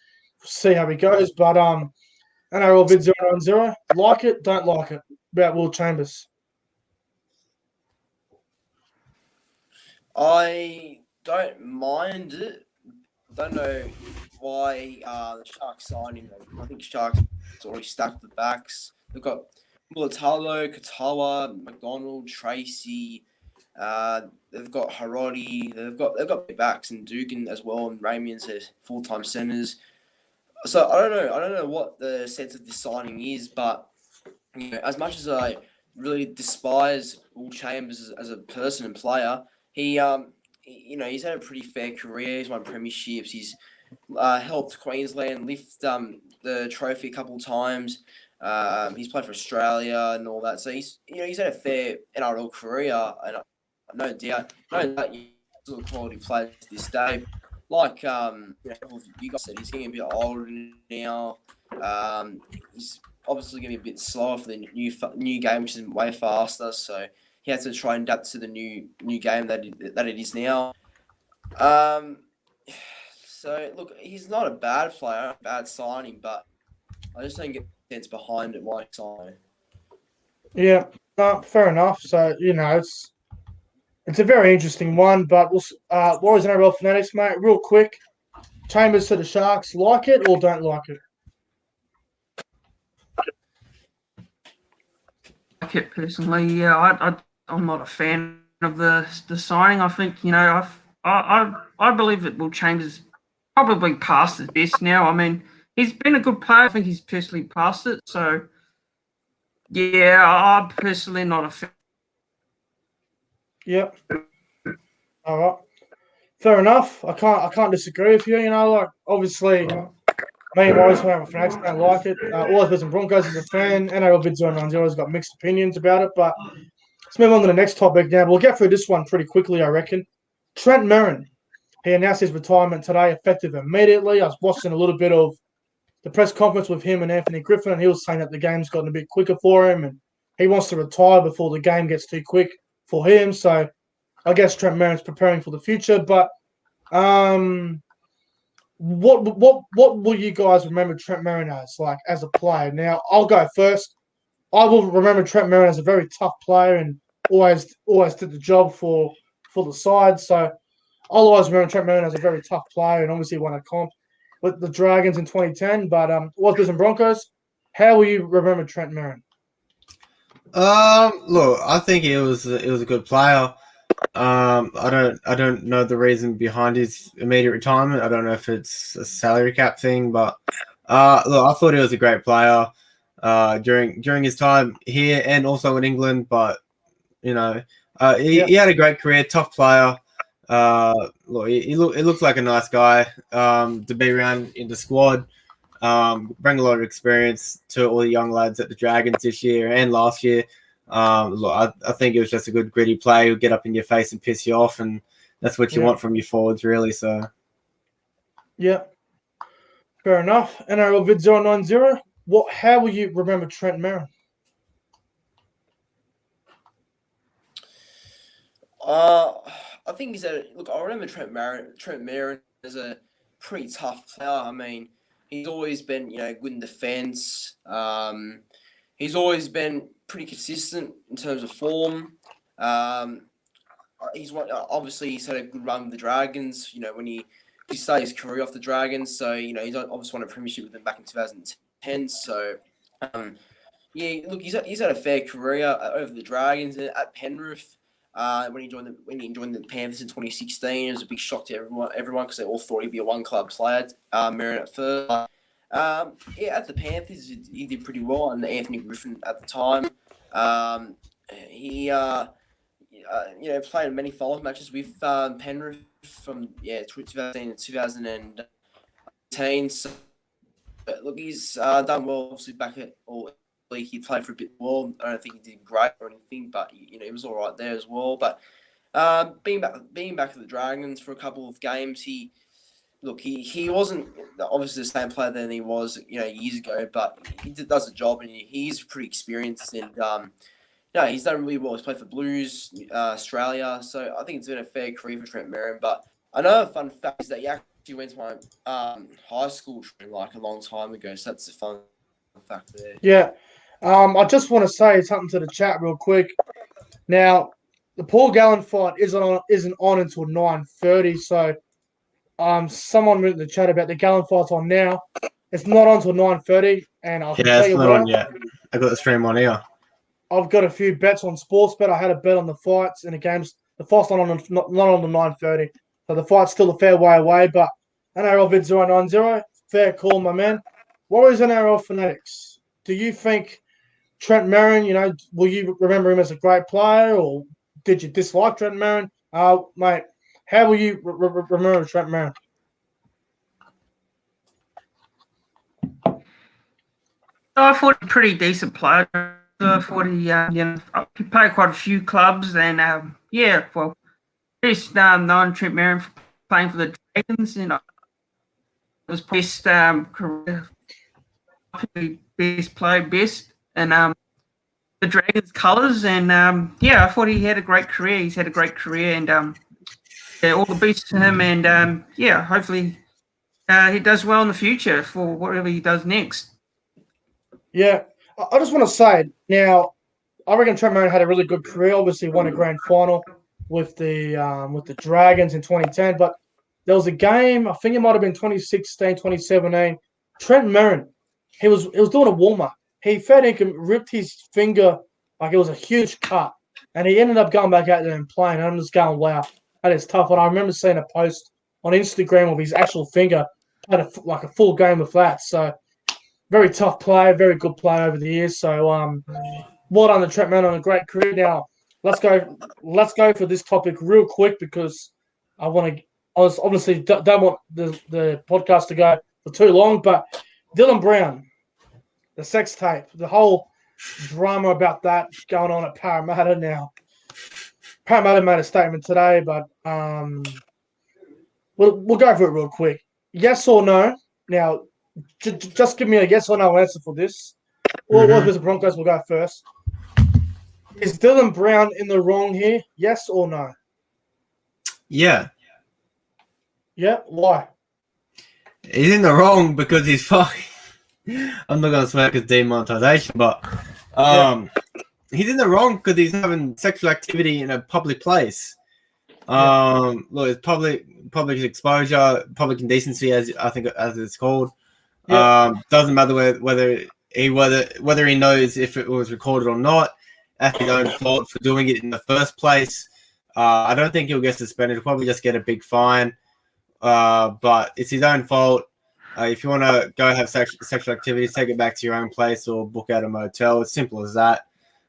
see how he goes. But NRL vid 090, like it, don't like it about Will Chambers. I don't mind it. Don't know why the Sharks signed him. I think Sharks already stacked the backs. They've got Mulatalo, Katoa, McDonald, Tracy. They've got Harodi. They've got big backs and Dugan as well, and Ramian's their full-time centers. So I don't know what the sense of this signing is, but as much as I really despise Will Chambers as a person and player, he's had a pretty fair career. He's won premierships. He's helped Queensland lift the trophy a couple of times. He's played for Australia and all that. So he's had a fair NRL career, and no doubt he's still a quality player to this day. Like you guys said, he's getting a bit older now. He's obviously going to be a bit slower for the new game, which is way faster. So he has to try and adapt to the new game that it is now. So look, he's not a bad player, bad signing, but I just don't get the sense behind it why signing. Yeah, fair enough. So it's a very interesting one, but Warriors NRL fanatics, mate, real quick. Chambers to the Sharks, like it or don't like it? Like it personally, yeah. I'm not a fan of the signing. I think I believe that Will Chambers probably past his best now. I mean, he's been a good player. I think he's personally past it. So yeah, I'm personally not a fan. Yep. All right. Fair enough. I can't disagree with you. Obviously, me and Warriors fanatics don't like it. All Brisbane Broncos is a fan. NRL vid 090 has got mixed opinions about it, but let's move on to the next topic now. We'll get through this one pretty quickly, I reckon. Trent Merrin. He announced his retirement today, effective immediately. I was watching a little bit of the press conference with him and Anthony Griffin, and he was saying that the game's gotten a bit quicker for him, and he wants to retire before the game gets too quick for him. So I guess Trent Merrin's preparing for the future. But what will you guys remember Trent Merrin as a player? Now, I'll go first. I will remember Trent Merrin as a very tough player and always did the job for the side. So I'll always remember Trent Merrin as a very tough player and obviously won a comp with the Dragons in 2010. But was Brisbane Broncos? How will you remember Trent Merrin? Look, I think it was a good player. I don't know the reason behind his immediate retirement. I don't know if it's a salary cap thing, but look, I thought he was a great player during his time here and also in England. But he had a great career, tough player. Look, he looks like a nice guy to be around in the squad. Bring a lot of experience to all the young lads at the Dragons this year and last year. Look, I think it was just a good gritty play who'll get up in your face and piss you off, and that's what you want from your forwards, really. So, yeah, fair enough. NRL vid 090. How will you remember Trent Merrin? I think I remember Trent Merrin as a pretty tough player. I mean, he's always been good in defence. He's always been pretty consistent in terms of form. He's had a good run with the Dragons. When he started his career off the Dragons, so he's obviously won a premiership with them back in 2010. So look, he's had a fair career over the Dragons at Penrith. When he joined the Panthers in 2016, it was a big shock to everyone because they all thought he'd be a one club player. Merrin at first. At the Panthers, he did pretty well, and Anthony Griffin at the time. He played many follow-up matches with Penrith from 2017 and 2018. So, look, he's done well. Obviously, back at league, he played for a bit more. I don't think he did great or anything, but he was all right there as well. But being back at the Dragons for a couple of games, he wasn't obviously the same player than he was years ago, but he does the job, and he's pretty experienced, and he's done really well. He's played for Blues, Australia, so I think it's been a fair career for Trent Merrin. But another fun fact is that he actually went to my high school like a long time ago, so that's a fun fact there. Yeah. I just want to say something to the chat real quick. Now, the Paul Gallen fight isn't on until 9:30, so someone wrote in the chat about the Gallen fight's on now. It's not on until 9:30, and I'll tell you it's not what, on yet. I got the stream on here. I've got a few bets on Sportsbet. I had a bet on the fights and the games. The fight's not on the 9:30, so the fight's still a fair way away. But NRL vid 090, fair call, my man. Warriors NRL fanatics. Do you think Trent Merrin, will you remember him as a great player, or did you dislike Trent Merrin? Mate, how will you remember Trent Merrin? I thought he was a pretty decent player. I thought he played quite a few clubs, and best known Trent Merrin for playing for the Dragons, it was best career, best, and the Dragons colours, and I thought he had a great career. He's had a great career, and all the best to him, and hopefully he does well in the future for whatever he does next. Yeah, I just want to say now, I reckon Trent Merrin had a really good career. Obviously, won a grand final with the Dragons in 2010, but there was a game, I think it might have been 2016, 2017. Trent Merrin, he was doing a warm-up. He fed income, ripped his finger like it was a huge cut, and he ended up going back out there and playing. And I'm just going, wow, that is tough. And I remember seeing a post on Instagram of his actual finger, had a full game of that. So very tough player, very good player over the years. So well done to Trent Merrin on a great career. Now let's go for this topic real quick, because I obviously don't want the podcast to go for too long. But Dylan Brown, the sex tape, the whole drama about that going on at Parramatta now. Parramatta made a statement today, but we'll go for it real quick. Yes or no? Now, just give me a yes or no answer for this. Or the Broncos will go first. Is Dylan Brown in the wrong here? Yes or no? Yeah. Yeah? Why? He's in the wrong because he's fucking... I'm not going to smoke his demonetization, but he's in the wrong because he's having sexual activity in a public place. Look, it's public exposure, public indecency, as it's called. Doesn't matter whether he knows if it was recorded or not. That's his own fault for doing it in the first place. I don't think he'll get suspended. He'll probably just get a big fine. But it's his own fault. If you want to go have sexual activities, take it back to your own place or book out a motel. It's simple as that.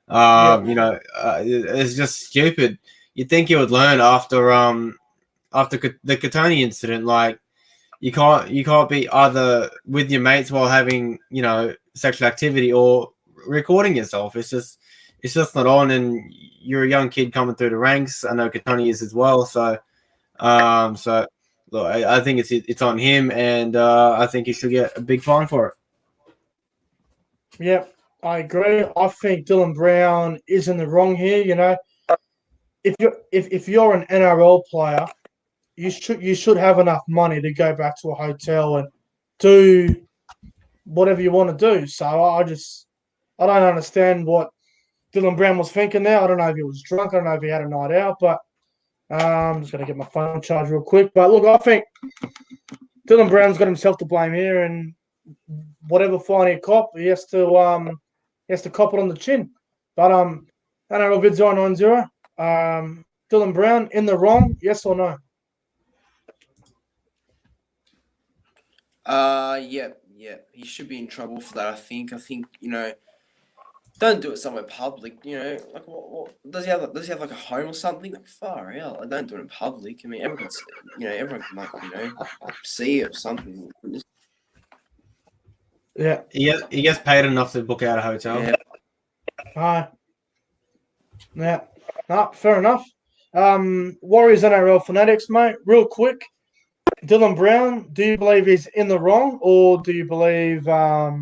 It's just stupid. You'd think you would learn after the Katoni incident. Like, you can't be either with your mates while having sexual activity or recording yourself. It's just not on. And you're a young kid coming through the ranks. I know Katoni is as well. So look, I think it's on him, and I think he should get a big fine for it. Yeah, I agree. I think Dylan Brown is in the wrong here. If you're an NRL player, you should have enough money to go back to a hotel and do whatever you want to do. So I don't understand what Dylan Brown was thinking there. I don't know if he was drunk. I don't know if he had a night out, but I'm just going to get my phone charged real quick. But look, I think Dylan Brown's got himself to blame here, and whatever fine he cop, he has to cop it on the chin. But NRL vid 090. Dylan Brown in the wrong? Yes or no? Yeah, Yeah, he should be in trouble for that. I think don't do it somewhere public. Like what does he have? Does he have like a home or something? Like far out. Like, don't do it in public. I mean, everyone can see it or something. Yeah. He gets paid enough to book out a hotel. Yeah. Yeah. No, fair enough. Warriors NRL fanatics, mate. Real quick. Dylan Brown, do you believe he's in the wrong, or do you believe that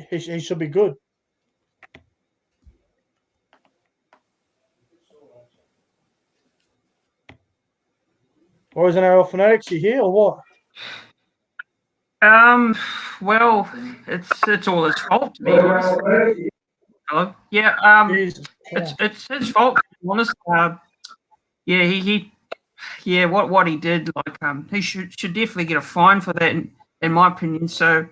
he should be good? Or is NRL fanatics, you here or what? Well, it's all his fault, to be honest. Hello? Yeah, it's his fault, to be honest. Yeah, what he did, like, he should definitely get a fine for that, in my opinion. So,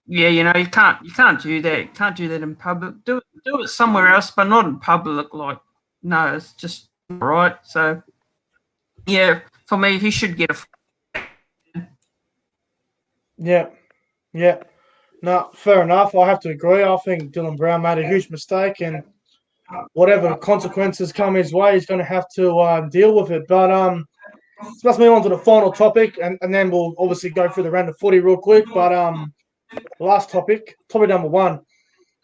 yeah, you can't do that. You can't do that in public. Do it somewhere else, but not in public. Like, no, it's just not right. So, yeah, for me, he should get a fine. Yeah. No, fair enough. I have to agree. I think Dylan Brown made a huge mistake, and whatever consequences come his way, he's going to have to deal with it. But so let's move on to the final topic, and then we'll obviously go through the round of footy real quick. But last topic number 1,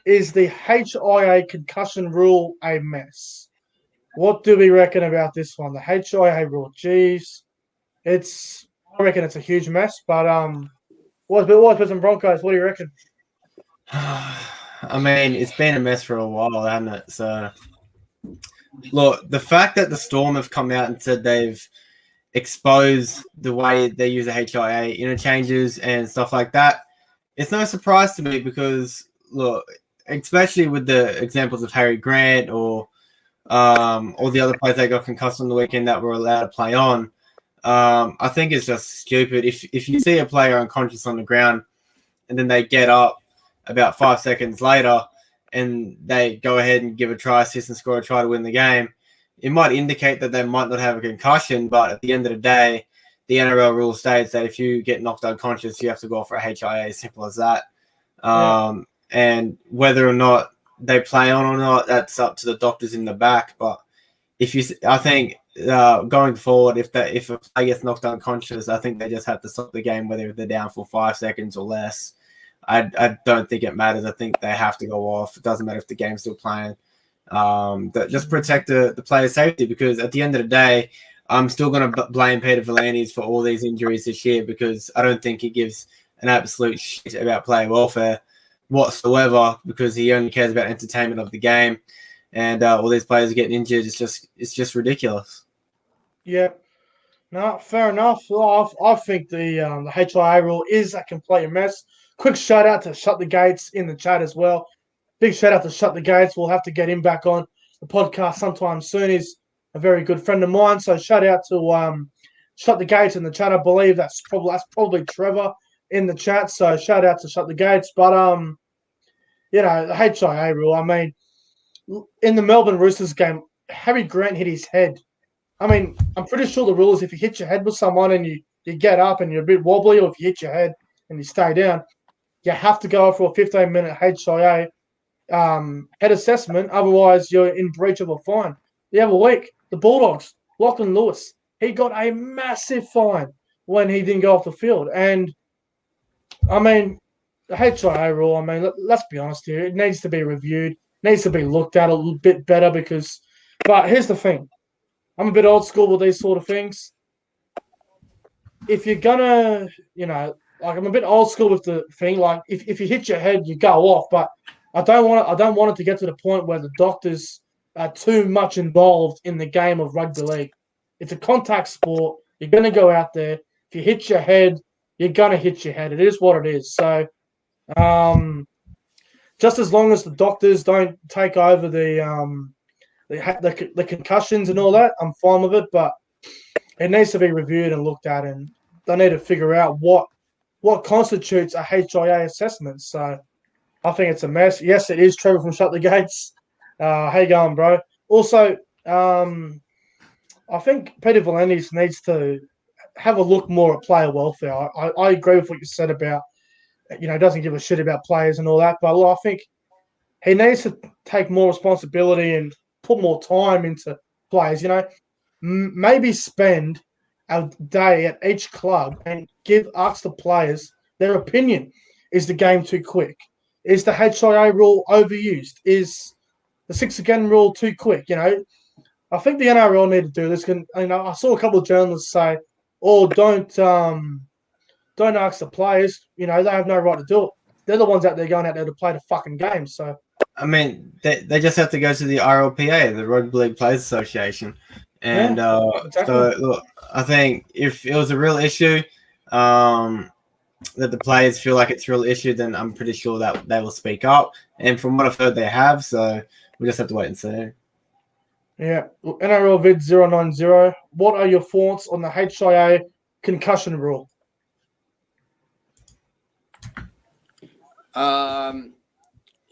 is the HIA concussion rule a mess? What do we reckon about this one? The HIA rule, geez, I reckon it's a huge mess. But what's Brisbane Broncos? What do you reckon? I mean, it's been a mess for a while, hasn't it? So, look, the fact that the Storm have come out and said they've exposed the way they use the HIA interchanges and stuff like that, it's no surprise to me because, look, especially with the examples of Harry Grant or all the other players that got concussed on the weekend that were allowed to play on, I think it's just stupid. If you see a player unconscious on the ground and then they get up about 5 seconds later and they go ahead and give a try assist and score a try to win the game, it might indicate that they might not have a concussion, but at the end of the day, the NRL rule states that if you get knocked unconscious, you have to go for a HIA, as simple as that. And whether or not they play on or not, that's up to the doctors in the back. But I think going forward, if a player gets knocked unconscious, I think they just have to stop the game, whether they're down for 5 seconds or less. I don't think it matters. I think they have to go off. It doesn't matter if the game's still playing. Just protect the player's safety, because at the end of the day, I'm still going to blame Peter V'landys for all these injuries this year, because I don't think he gives an absolute shit about player welfare whatsoever, because he only cares about entertainment of the game, and all these players are getting injured. It's just ridiculous. Yeah. No, fair enough. Well, I think the HIA rule is a complete mess. Quick shout out to Shut the Gates in the chat as well. Big shout out to Shut the Gates. We'll have to get him back on the podcast sometime soon. He's a very good friend of mine. So shout out to Shut the Gates in the chat. I believe that's probably Trevor in the chat. So shout out to Shut the Gates. But the HIA rule. I mean, in the Melbourne Roosters game, Harry Grant hit his head. I mean, I'm pretty sure the rule is if you hit your head with someone and you get up and you're a bit wobbly, or if you hit your head and you stay down, you have to go for a 15-minute HIA head assessment. Otherwise, you're in breach of a fine. The other week, the Bulldogs, Lachlan Lewis, he got a massive fine when he didn't go off the field. And, I mean, the HIA rule, I mean, let's be honest here, it needs to be reviewed, needs to be looked at a little bit better but here's the thing. I'm a bit old school with these sort of things. If you're gonna, I'm a bit old school with the thing. Like, if you hit your head, you go off. But I don't want it to get to the point where the doctors are too much involved in the game of rugby league. It's a contact sport. You're gonna go out there. If you hit your head, you're gonna hit your head. It is what it is. So, just as long as the doctors don't take over the concussions and all that, I'm fine with it. But it needs to be reviewed and looked at, and they need to figure out what constitutes a HIA assessment. So I think it's a mess. Yes, it is Trevor from Shut the Gates. How you going, bro? Also, I think Peter V'landys needs to have a look more at player welfare. I agree with what you said about, doesn't give a shit about players and all that. But I think he needs to take more responsibility and put more time into players. Maybe spend a day at each club and ask the players their opinion. Is the game too quick? Is the HIA rule overused? Is the 6 again rule too quick? I think the NRL need to do this. I saw a couple of journalists say, "Oh, don't ask the players. They have no right to do it. They're the ones out there going out there to play the fucking game." So, I mean, they just have to go to the RLPA, the Rugby League Players Association, and exactly. So look, I think if it was a real issue, that the players feel like it's a real issue, then I'm pretty sure that they will speak up. And from what I've heard, they have. So we just have to wait and see. Yeah, NRL vid 090. What are your thoughts on the HIA concussion rule?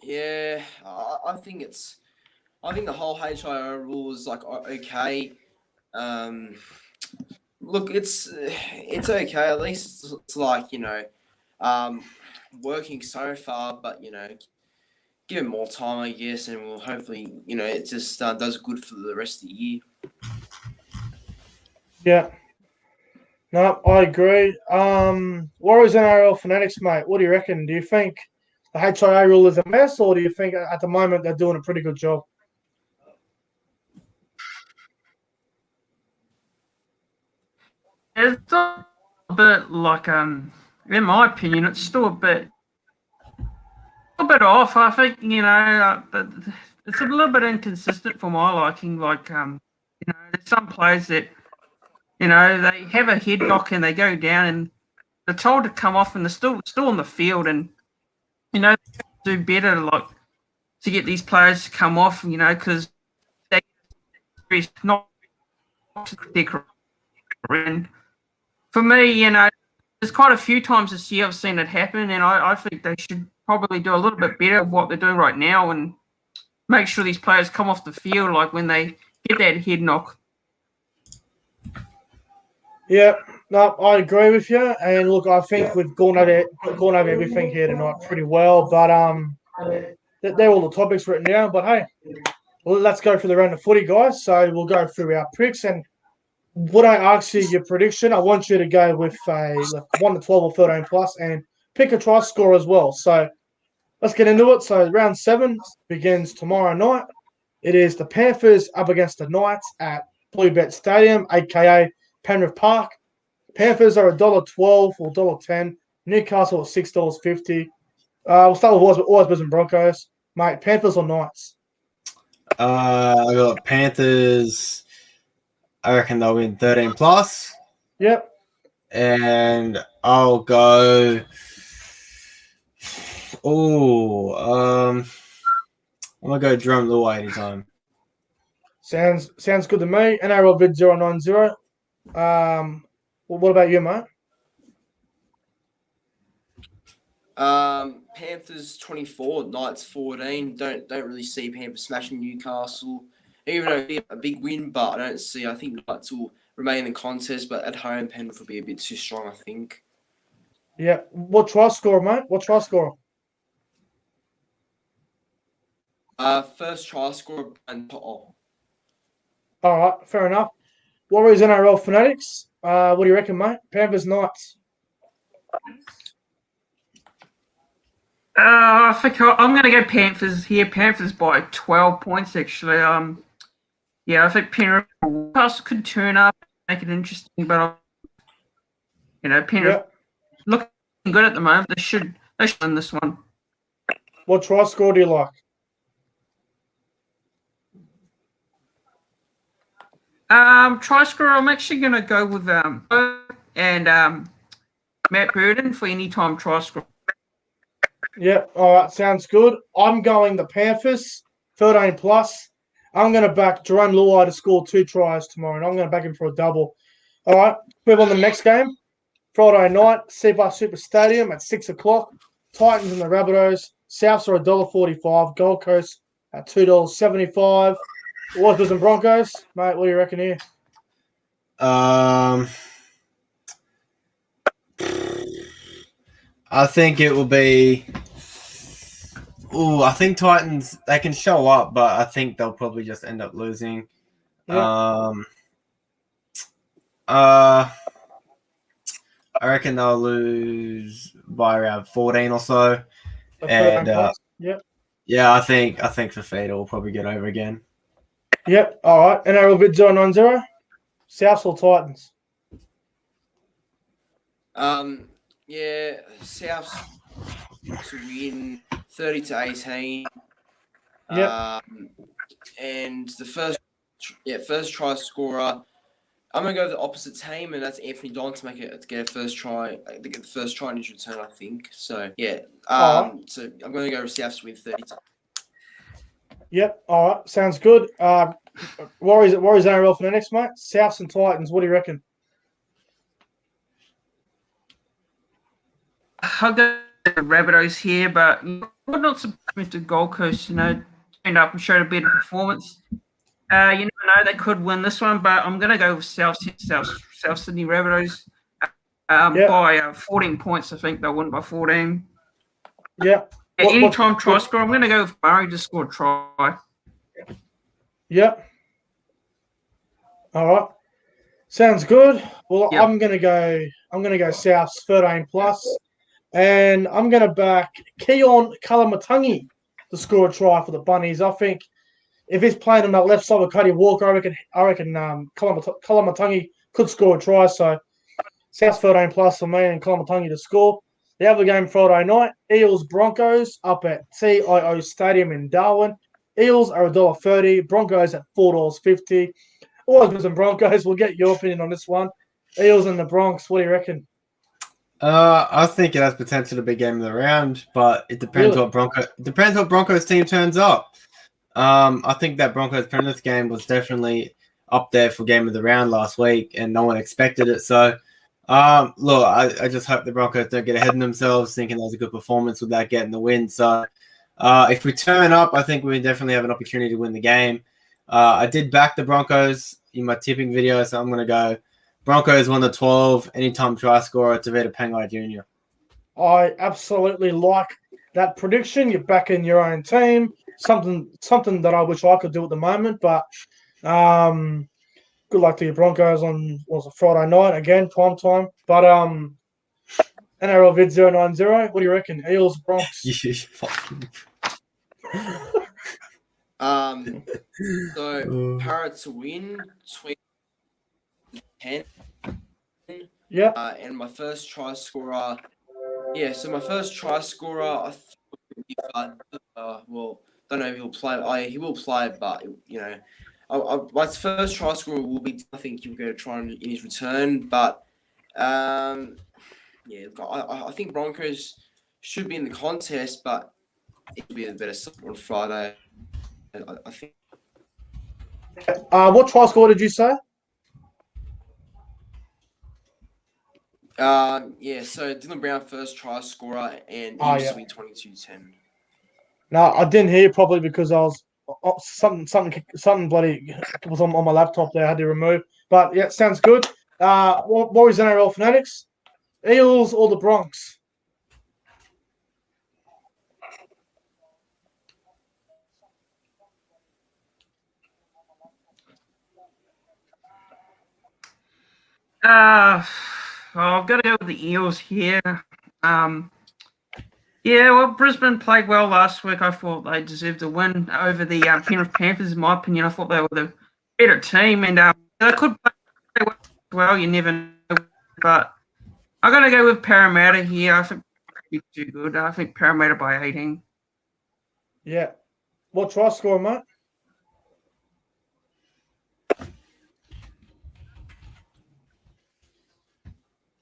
Yeah, I think the whole HIA rule is like okay. Look, it's okay. At least it's like working so far, but give him more time, I guess, and we'll hopefully it just does good for the rest of the year. Yeah. No, I agree. Warriors NRL fanatics, mate. What do you reckon? Do you think the HIA rule is a mess, or do you think at the moment they're doing a pretty good job? It's a bit like, in my opinion, it's still a bit off. I think it's a little bit inconsistent for my liking. Like, there's some players that they have a head knock and they go down and they're told to come off and they're still on the field and do better like to get these players to come off. Because they not their career. And for me, there's quite a few times this year I've seen it happen, and I think they should probably do a little bit better of what they're doing right now and make sure these players come off the field like when they get that head knock. Yeah, no, I agree with you. And look, I think we've gone over everything here tonight pretty well. But they're all the topics written down. But hey, let's go through the round of footy, guys. So we'll go through our picks. And would I ask you your prediction? I want you to go with a 1 to 12 or 13 plus and pick a try score as well. So let's get into it. So round 7 begins tomorrow night. It is the Panthers up against the Knights at Bluebet Stadium, aka Penrith Park. Panthers are $1.12 or $1.10. Newcastle at $6.50. We'll start with always Brisbane Broncos. Mate, Panthers or Knights? I got Panthers. I reckon they'll win 13 plus. Yep. And I'll go. I'm gonna go Jerome Luai anytime. Sounds good to me. NRL vid 090. What about you, mate? Panthers 24, Knights 14. Don't really see Panthers smashing Newcastle. Even though it'd be a big win, but I think Knights will remain in the contest, but at home Penrith will be a bit too strong, I think. Yeah. What try score, mate? What try score? First try scorer and To'o. All right, fair enough. Warriors NRL fanatics. What do you reckon, mate? Panthers Knights. I think I'm going to go Panthers here. Panthers by 12 points, actually. I think Penrith could turn up, make it interesting, but Penrith looking good at the moment. They should win this one. What try score do you like? Try scorer, I'm actually going to go with Matt Burden for any time try scorer. Yeah, all right, sounds good. I'm going the Panthers, 13 plus. I'm going to back Jerome Luai to score 2 tries tomorrow, and I'm going to back him for a double. All right, move on to the next game. Friday night, Seabar Super Stadium at 6 o'clock. Titans and the Rabbitohs. Souths are $1.45. Gold Coast at $2.75. Warriors and Broncos. Mate, what do you reckon here? I think it will be. I think Titans, they can show up, but I think they'll probably just end up losing. Yeah. I reckon they'll lose by around 14 or so. And yeah, I think Fafita will probably get over again. Yep. All right. NRL vid 090. Souths or Titans? Yeah, Souths to win 30-18. Yep. And the first try scorer, I'm gonna go with the opposite team, and that's Anthony Don to get a first try, to get the first try in his return, I think. So yeah, so I'm gonna go with Souths to win 30. Yep. All right. Sounds good. Warriors NRL for the next, mate. Souths and Titans. What do you reckon? I'll go with the Rabbitohs here, but would not surprise me to Gold Coast, turned up and showed a better performance. You never know, they could win this one, but I'm going to go with South Sydney Rabbitohs by 14 points. I think they'll win by 14. Yeah. Anytime try score, I'm going to go with Murray to score a try. Yep. All right. Sounds good. Well, Yep. I'm gonna go Souths 13 plus, and I'm gonna back Keon Kalamatangi to score a try for the Bunnies. I think if he's playing on that left side with Cody Walker, I reckon Kalamatangi could score a try. So Souths 13 plus for me and Kalamatangi to score. The other game Friday night, Eels Broncos up at TIO Stadium in Darwin. Eels are $1.30, Broncos at $4.50. Always and Broncos. We'll get your opinion on this one. Eels and the Bronx. What do you reckon? I think it has potential to be game of the round, but it depends what Broncos team turns up. I think that Broncos Penrith game was definitely up there for game of the round last week, and no one expected it. So, look, I just hope the Broncos don't get ahead of themselves, thinking that was a good performance without getting the win. So, if we turn up, I think we definitely have an opportunity to win the game. I did back the Broncos in my tipping video, so I'm going to go Broncos 1-12, anytime try scorer, Tavita Pangai Jr. I absolutely like that prediction. You're backing your own team. Something that I wish I could do at the moment, but good luck to your Broncos on a Friday night again, prime time. But NRL vid 090. What do you reckon? Eels Bronx. So Parrot to win 20-10. Yeah. And my first try scorer. Yeah, so my first try scorer, I think, well, don't know if he'll play. He will play, but my first try scorer will be. I think he'll go try in his return, but I think Broncos should be in the contest, but it'll be a better on Friday. I think. What try score did you say? So Dylan Brown first try scorer, and he used to be 22-10. No, I didn't hear you properly because I was something bloody was on my laptop there. I had to remove. But yeah, sounds good. Warriors NRL Fanatics, Eels or the Bronx? I've got to go with the Eels here. Brisbane played well last week. I thought they deserved a win over the Penrith Panthers, in my opinion. I thought they were the better team, and they could play well. You never know. But I'm going to go with Parramatta here. I think it's too good. I think Parramatta by 18. Yeah. What try score, mate?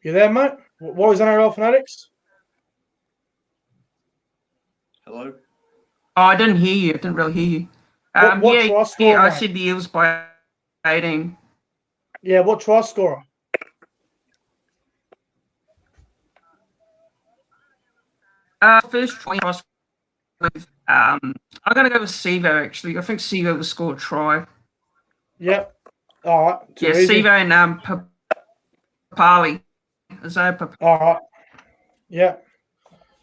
You there, mate? Warriors NRL Fanatics? Hello? Oh, I didn't hear you. I didn't really hear you. What try scorer? I said the Eels by 18. Yeah, what try scorer? First try with I'm going to go with Sevo, actually. I think Sevo will score a try. Yep. All right. Yeah, Sevo and Papali. All right. Yeah.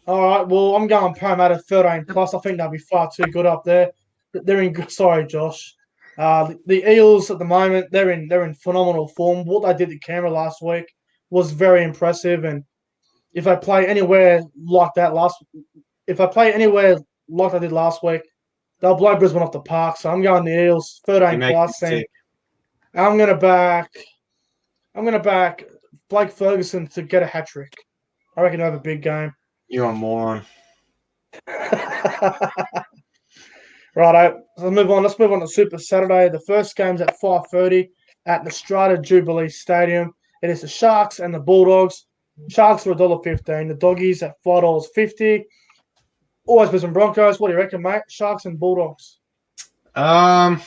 All right. Well, I'm going Parramatta 13 plus. I think they'll be far too good up there. They're in good. Sorry, Josh. The Eels at the moment they're in phenomenal form. What they did to Canberra last week was very impressive. And if they play anywhere like that if I play anywhere like I did last week, they'll blow Brisbane off the park. So I'm going the Eels You 13 make plus, me and sick. I'm gonna back. I'm gonna back Blake Ferguson to get a hat trick. I reckon he'll have a big game. You're a moron. Righto. So move on. Let's move on to Super Saturday. The first game's at 5:30 at the Strata Jubilee Stadium. It is the Sharks and the Bulldogs. Sharks for $1.15. The Doggies at $5.50. Always Brisbane Broncos. What do you reckon, mate? Sharks and Bulldogs. I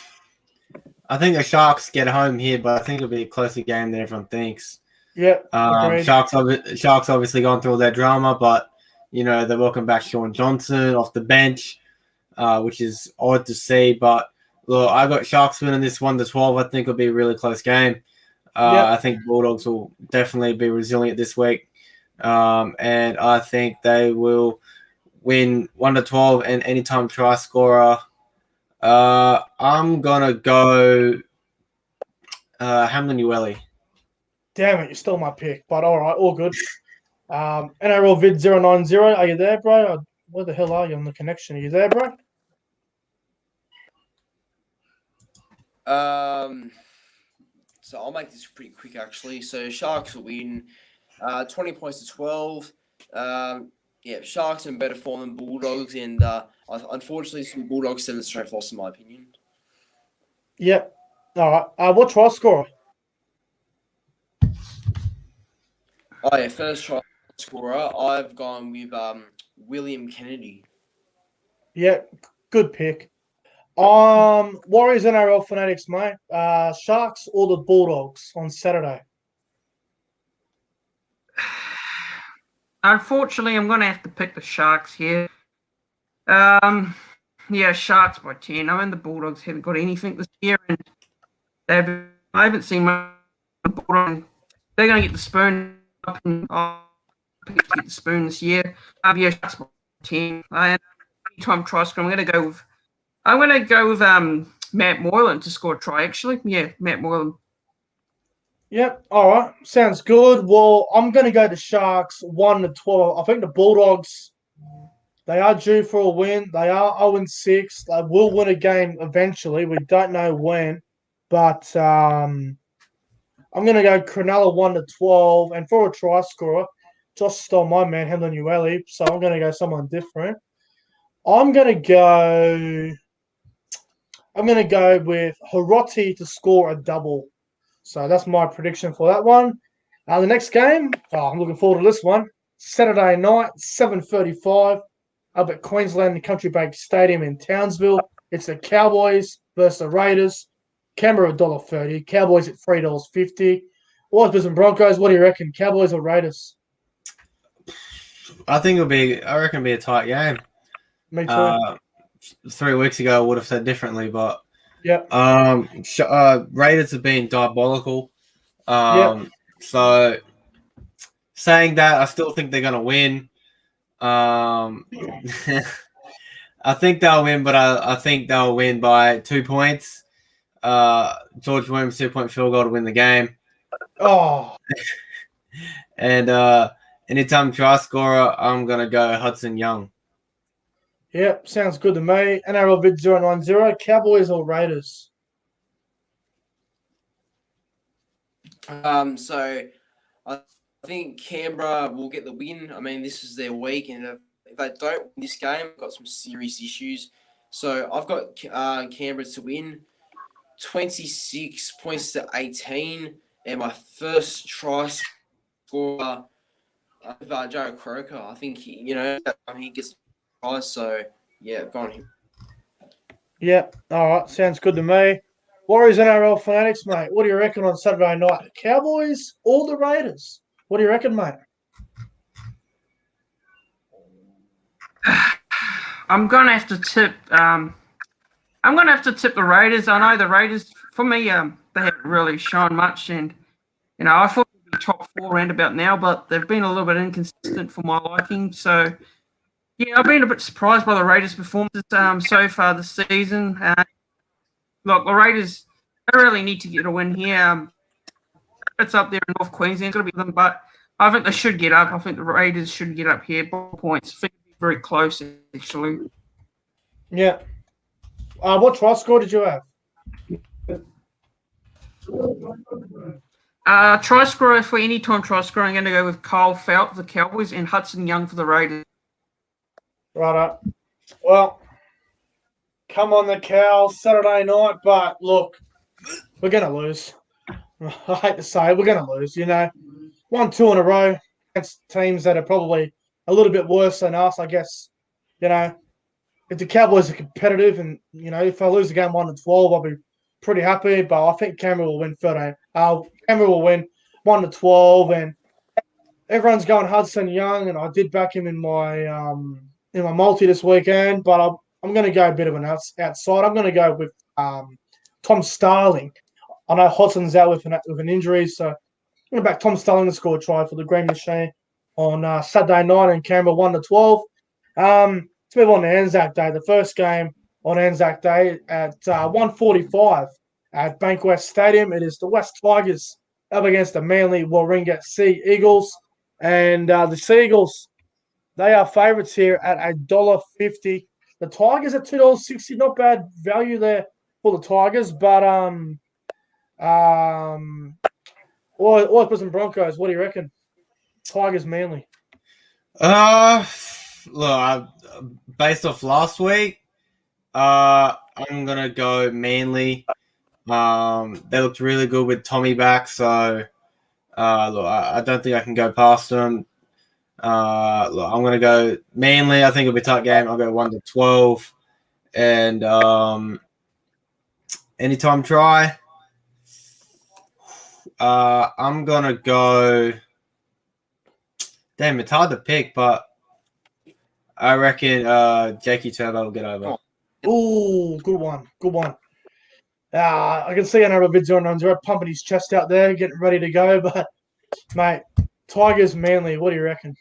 think the Sharks get home here, but I think it'll be a closer game than everyone thinks. Yep. Agreed. Sharks obviously gone through all that drama, but they welcome back Sean Johnson off the bench, which is odd to see. But look, I got Sharks winning this 1-12. I think it'll be a really close game. I think Bulldogs will definitely be resilient this week, and I think they will win 1-12 and anytime try scorer. I'm gonna go Hamlin Ueli. Damn it, you stole my pick. But all right, all good. NRL Vid 090. Are you there, bro? Where the hell are you on the connection? Are you there, bro? So I'll make this pretty quick, actually. So Sharks will win 20 points to 12. Sharks in better form than Bulldogs, and unfortunately, it's Bulldogs 7 straight loss, in my opinion. Yep. All right. What try scorer? Oh, yeah, first try scorer. I've gone with William Kennedy. Yeah, good pick. Warriors NRL Fanatics, mate. Sharks or the Bulldogs on Saturday? Unfortunately, I'm going to have to pick the Sharks here. Sharks by 10. I mean, the Bulldogs haven't got anything this year, and I haven't seen much of the Bulldogs. They're going to get the spoon up and get the spoon this year. Sharks by 10. Anytime try score, I'm going to go with Matt Moylan to score a try. Actually, Matt Moylan. Yep. All right. Sounds good. Well, I'm going to go to Sharks 1-12. I think the Bulldogs, they are due for a win. They are 0-6. They will win a game eventually. We don't know when, but I'm going to go Cronulla 1-12. And for a try scorer, Josh stole my man, Hamlin Ueli, so I'm going to go someone different. I'm going to go with Hiroti to score a double. So that's my prediction for that one. The next game, I'm looking forward to this one. Saturday night, 7:35, up at Queensland, the Country Bank Stadium in Townsville. It's the Cowboys versus the Raiders. Canberra $1.30. Cowboys at $3.50. Always Brisbane Broncos. What do you reckon? Cowboys or Raiders? I reckon it'll be a tight game. Me too. 3 weeks ago, I would have said differently, but Raiders have been diabolical. So saying that, I still think they're going to win. I think they'll win, but I think they'll win by 2 points. George Williams 2-point field goal to win the game. Oh. And anytime try scorer, I'm going to go Hudson Young. Yep, sounds good to me. NRL Vid 090. Cowboys or Raiders? So I think Canberra will get the win. I mean, this is their week, and if they don't win this game, they've got some serious issues. So I've got Canberra to win 26 points to 18, and my first try scorer, Joe Croker. I think he gets tries. So yeah, go on him. Yeah, all right, sounds good to me. Warriors NRL Fanatics, mate. What do you reckon on Saturday night? The Cowboys or the Raiders? What do you reckon, mate? I'm gonna have to tip. I'm gonna have to tip the Raiders. I know the Raiders. For me, they haven't really shown much, and I thought they'd be top 4 round about now, but they've been a little bit inconsistent for my liking. So Yeah, I've been a bit surprised by the Raiders' performances so far this season. Look, the Raiders don't really need to get a win here. It's up there in North Queensland. It's going to be them, but I think they should get up. I think the Raiders should get up here by points. I think it'll be very close, actually. Yeah. What try score did you have? Try scorer for any time try scorer, I'm going to go with Kyle Felt for the Cowboys and Hudson Young for the Raiders. Right. Well, come on the Cows Saturday night, but look, we're going to lose. I hate to say it, we're going to lose. 1-2 in a row against teams that are probably a little bit worse than us, I guess. If the Cowboys are competitive and, if I lose the game 1-12, I'll be pretty happy. But I think Canberra will win 13. Canberra will win 1-12, and everyone's going Hudson Young, and I did back him in my multi this weekend. But I'm going to go a bit of an outside. I'm going to go with Tom Starling. I know Hodson's out with an injury, so I'm going to back Tom Starling to score a try for the Green Machine on Saturday night in Canberra 1-12. Let's move on to Anzac Day. The first game on Anzac Day at 1:45 at Bankwest Stadium. It is the West Tigers up against the Manly Warringah Sea Eagles. And the Sea Eagles, they are favourites here at $1.50. The Tigers at $2.60. Not bad value there for the Tigers. But Brisbane Broncos, what do you reckon? Tigers, Manly. Look, based off last week, I'm gonna go Manly. They looked really good with Tommy back, so look, I don't think I can go past them. Look, I'm gonna go Manly. I think it'll be a tight game. I'll go 1-12, and anytime try. I'm gonna go. Damn, it's hard to pick, but I reckon Jakey Turbo will get over. Ooh, good one. Good one. I can see another video on Andrew pumping his chest out there, getting ready to go. But, mate, Tigers, Manly, what do you reckon?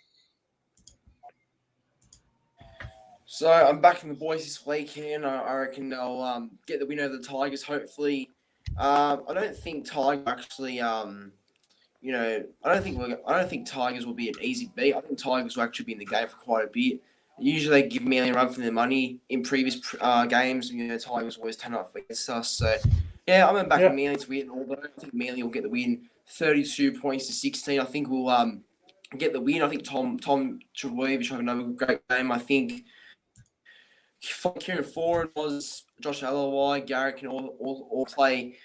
So I'm backing the boys this weekend. I reckon they'll get the win over the Tigers, hopefully. I don't think Tigers actually, I don't think Tigers will be an easy beat. I think Tigers will actually be in the game for quite a bit. Usually they give Manly a run for their money in previous games. Tigers always turn up against us. So, yeah, I'm going to back Manly to win. Although I think Manly will get the win 32 points to 16. I think we'll get the win. I think Tom Trebojevic will have another great game. I think Kieran Ford was Josh Alloway, Garrett can all play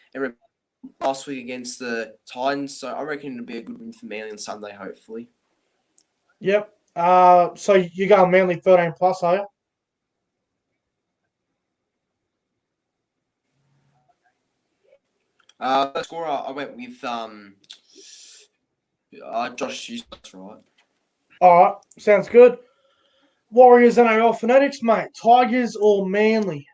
last week against the Titans. So I reckon it'll be a good win for Manly on Sunday, hopefully. Yep. So you go Manly 13 plus, are you? The scorer I went with Josh Hughes, that's right. All right, sounds good. Warriors NRL Fanatics, mate. Tigers or Manly?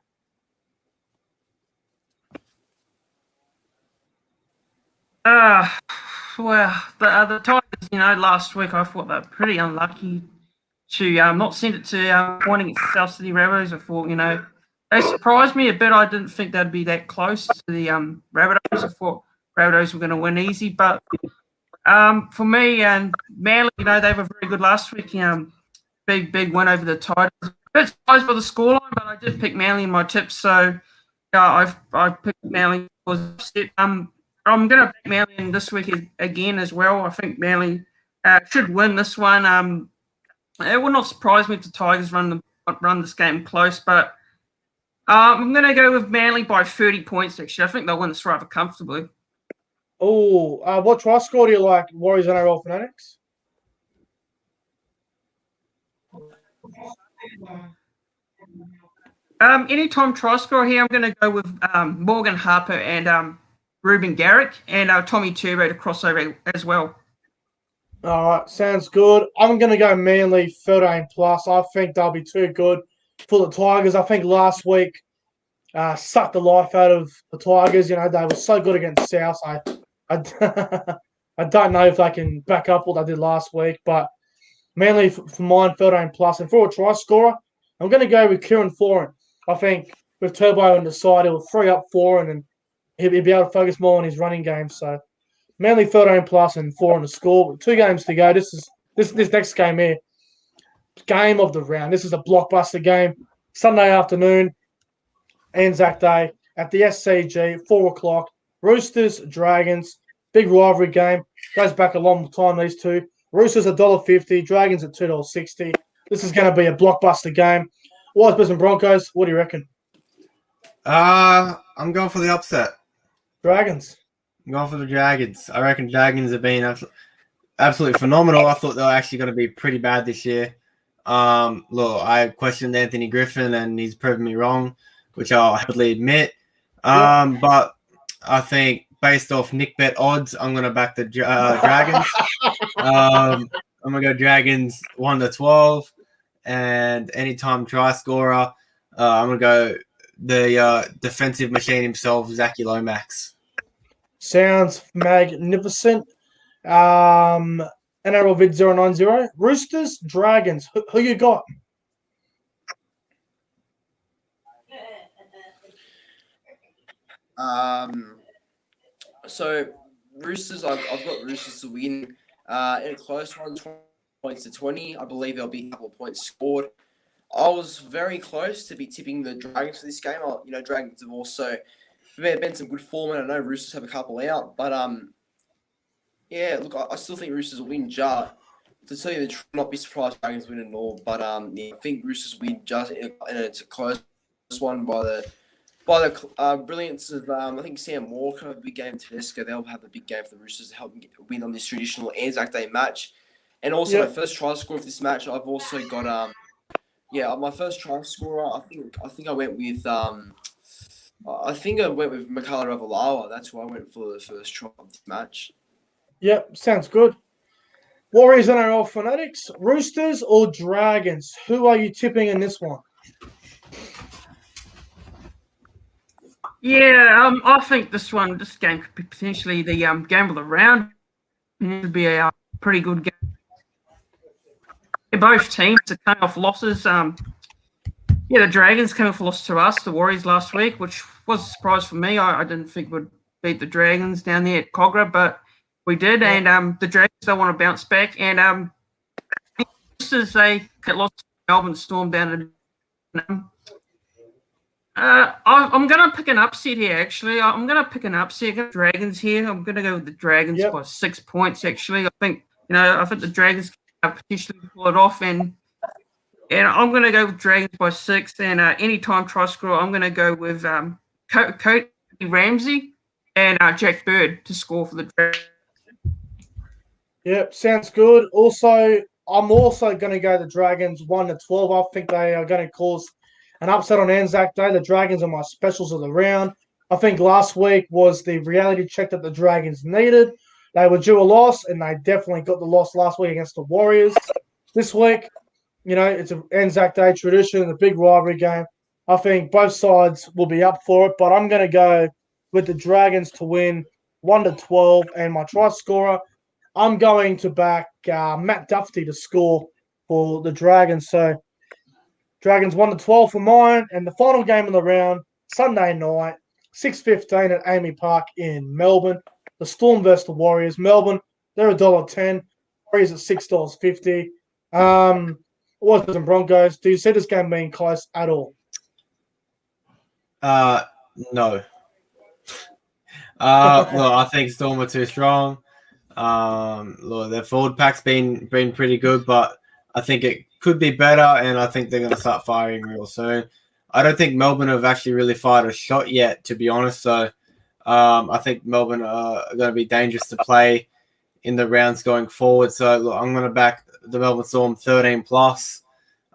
Well, the Tigers, last week I thought they were pretty unlucky to not send it to pointing at South Sydney Rabbitohs. I thought, they surprised me a bit. I didn't think they'd be that close to the Rabbitohs. I thought Rabbitohs were going to win easy, but for me and Manly, they were very good last week. Big win over the Tigers. A bit surprised by the scoreline, but I did pick Manly in my tips, so I picked Manly. I'm going to pick Manly in this week again as well. I think Manly should win this one. It would not surprise me if the Tigers run this game close, but I'm going to go with Manly by 30 points, actually. I think they'll win this rather comfortably. Oh, what try score do you like, Warriors NRL Fanatics? Anytime try score here, I'm going to go with Morgan Harper and Ruben Garrick and Tommy Turbo to cross over as well. All right, sounds good. I'm going to go Manly 13 plus. I think they'll be too good for the Tigers. I think last week sucked the life out of the Tigers. They were so good against South. I don't know if they can back up what they did last week, but Manly for mine, 13 plus. And for a try scorer, I'm going to go with Kieran Foran. I think with Turbo on the side, he'll free up Foran and he'll be able to focus more on his running game. So Manly 13 plus and 4 on the score. 2 games to go. This next game here, game of the round. This is a blockbuster game. Sunday afternoon, Anzac Day at the SCG, 4 o'clock. Roosters, Dragons, big rivalry game. Goes back a long time, these two. Roosters $1.50, Dragons at $2.60. This is going to be a blockbuster game. Wise Brisbane Broncos, what do you reckon? I'm going for the upset. Dragons. I'm going for the Dragons. I reckon Dragons have been absolutely phenomenal. I thought they were actually going to be pretty bad this year. Look, I questioned Anthony Griffin and he's proven me wrong, which I'll happily admit. But I think based off Nick Bet odds, I'm going to back the Dragons. I'm going to go Dragons 1-12. And anytime try scorer, I'm going to go the defensive machine himself, Zachy Lomax. Sounds magnificent. NRL Vid 090. Roosters, Dragons. Who you got? So Roosters, I've got Roosters to win. In a close one, 20 points to 20. I believe there'll be a couple of points scored. I was very close to be tipping the Dragons for this game. Dragons have also been some good form, and I know Roosters have a couple out. But I still think Roosters will win. To tell you the truth, not be surprised if Dragons win and all. But I think Roosters win just and it's a close one by the brilliance of I think Sam Walker have a big game. Tedesco, they'll have a big game for the Roosters to help them win on this traditional Anzac Day match. And also my first try scorer for this match, I've also got my first try scorer. I think I went with Makala Ravalawa. That's who I went for the first try of this match. Yep, sounds good. Warriors NRL Fanatics, Roosters or Dragons? Who are you tipping in this one? Yeah, I think this game could be potentially the game of the round. It would be a pretty good game. Both teams are coming off losses. The Dragons came off a loss to us, the Warriors, last week, which was a surprise for me. I didn't think we'd beat the Dragons down there at Cogra, but we did. And the Dragons don't want to bounce back. And they lost to Melbourne Storm down at I'm going to pick an upset here, actually. I'm going to pick an upset. Got Dragons here. I'm going to go with the Dragons by 6 points, actually. I think the Dragons can potentially pull it off. And I'm going to go with Dragons by 6. And anytime try scorer, I'm going to go with Cody Ramsey and Jack Bird to score for the Dragons. Yep, sounds good. I'm also going to go the Dragons 1-12. I think they are going to cause an upset on Anzac Day. The Dragons are my specials of the round. I think last week was the reality check that the Dragons needed. They were due a loss, and they definitely got the loss last week against the Warriors. This week, it's an Anzac Day tradition, a big rivalry game. I think both sides will be up for it, but I'm going to go with the Dragons to win 1-12. And my try scorer, I'm going to back Matt Duffy to score for the Dragons. So Dragons 1-12 for mine. And the final game of the round, Sunday night, 6:15 at Amy Park in Melbourne. The Storm versus the Warriors. Melbourne, they're $1.10. Warriors at $6.50. Washington and Broncos. Do you see this game being close at all? No. I think Storm are too strong. Their forward pack's been pretty good, but I think it could be better, and I think they're going to start firing real soon. I don't think Melbourne have actually really fired a shot yet, to be honest. So I think Melbourne are going to be dangerous to play in the rounds going forward. So I'm going to back the Melbourne Storm 13 plus.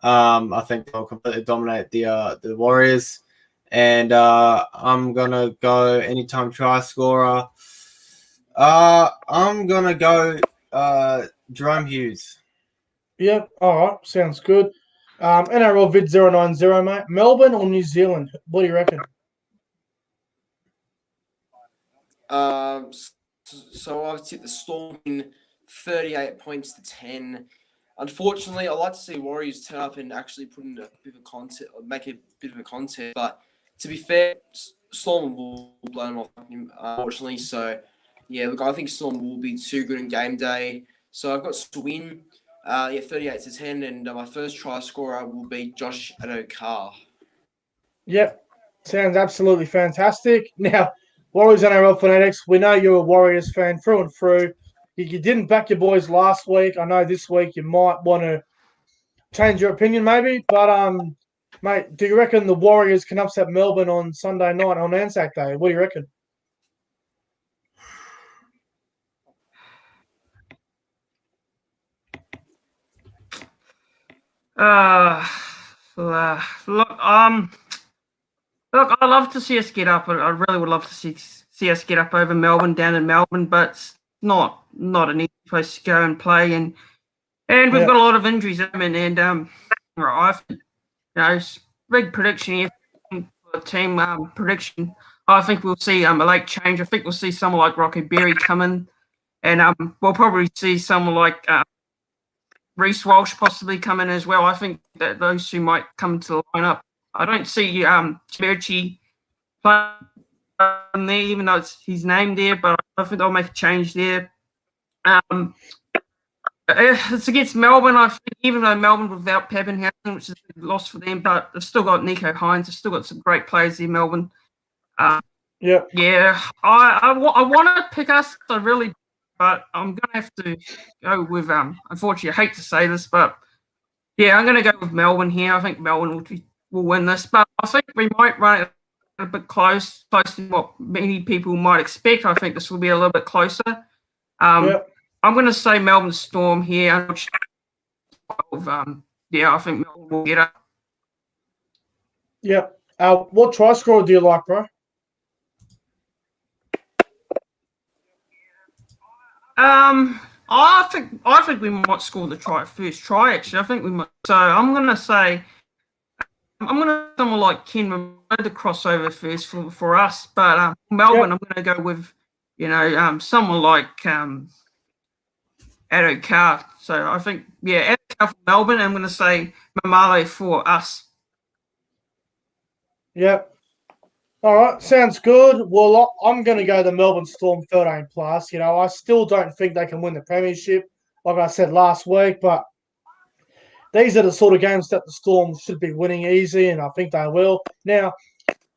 I think they'll completely dominate the Warriors, and I'm going to go anytime try scorer. I'm going to go Jerome Hughes. Yep. All right. Sounds good. NRL Vid 090, mate. Melbourne or New Zealand? What do you reckon? So I've tipped the Storm in 38 points to 10. unfortunately, I like to see Warriors turn up and actually put in a bit of content, make a bit of a contest. But to be fair, Storm will blow them off, unfortunately. So, yeah, look, I think Storm will be too good in game day. So I've got to win, 38-10, and my first try scorer will be Josh Adokar. Yep. Sounds absolutely fantastic. Now, Warriors NRL fanatics, we know you're a Warriors fan through and through. You didn't back your boys last week. I know this week you might want to change your opinion maybe, but mate, do you reckon the Warriors can upset Melbourne on Sunday night on Anzac Day? What do you reckon? Look, I'd love to see us get up. I really would love to see us get up over Melbourne, down in Melbourne, but it's not an easy place to go and play, and we've got a lot of injuries. I think, big prediction here for the team prediction. I think we'll see a late change. I think we'll see someone like Rocky Berry come in, and we'll probably see someone like Reece Walsh possibly come in as well. I think that those two might come into the lineup. I don't see Chmerchi playing there, even though it's his name there, but I think they'll make a change there. It's against Melbourne, I think, even though Melbourne without Pappenhausen, which is a loss for them, but they've still got Nico Hines. They've still got some great players there, Melbourne. Yeah, I want to pick us, I really, but I'm going to have to go with, unfortunately, I hate to say this, but yeah, I'm going to go with Melbourne here. I think Melbourne will win this, but I think we might run it a bit close to what many people might expect. I think this will be a little bit closer. I'm going to say Melbourne Storm here. I think Melbourne will get up. Yeah. What try scorer do you like, bro? I think we might score the first try. Actually, I think we might. So I'm going to say someone like Ken the crossover first for us, but Melbourne, I'm going to go with someone like Adokar. So I think Adokar for Melbourne. I'm going to say Mamale for us. Yep. All right, sounds good. Well, I'm going to go the Melbourne Storm 13 plus. I still don't think they can win the premiership, like I said last week, but these are the sort of games that the Storm should be winning easy, and I think they will. Now,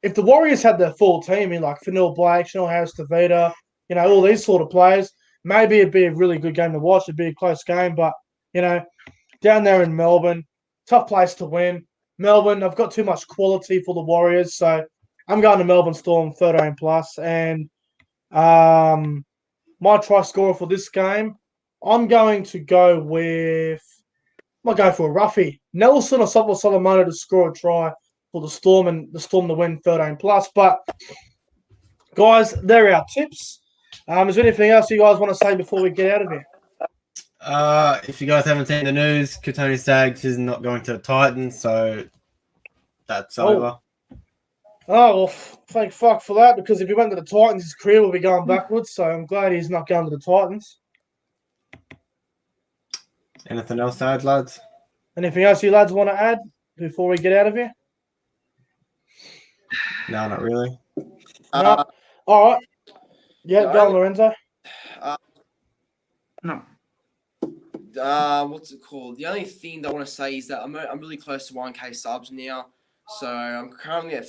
if the Warriors had their full team in, like Fanil Blake, Chanel Harris-Tavita, all these sort of players, maybe it'd be a really good game to watch. It'd be a close game, but, down there in Melbourne, tough place to win. Melbourne, I've got too much quality for the Warriors, so I'm going to Melbourne Storm 13 plus, and my try scorer for this game, I'm going to go with. I might go for a roughie. Nelson or Solomona to score a try for the Storm and the Storm to win 13 plus. But guys, they're our tips. Is there anything else you guys want to say before we get out of here? If you guys haven't seen the news, Katoni Staggs is not going to the Titans, so that's over. Oh, well, thank fuck for that, because if he went to the Titans, his career will be going backwards, so I'm glad he's not going to the Titans. Anything else to add, lads? Anything else you lads want to add before we get out of here? No, not really. No. All right. Yeah, go on, Lorenzo. No. What's it called? The only thing that I want to say is that I'm really close to 1K subs now. So I'm currently at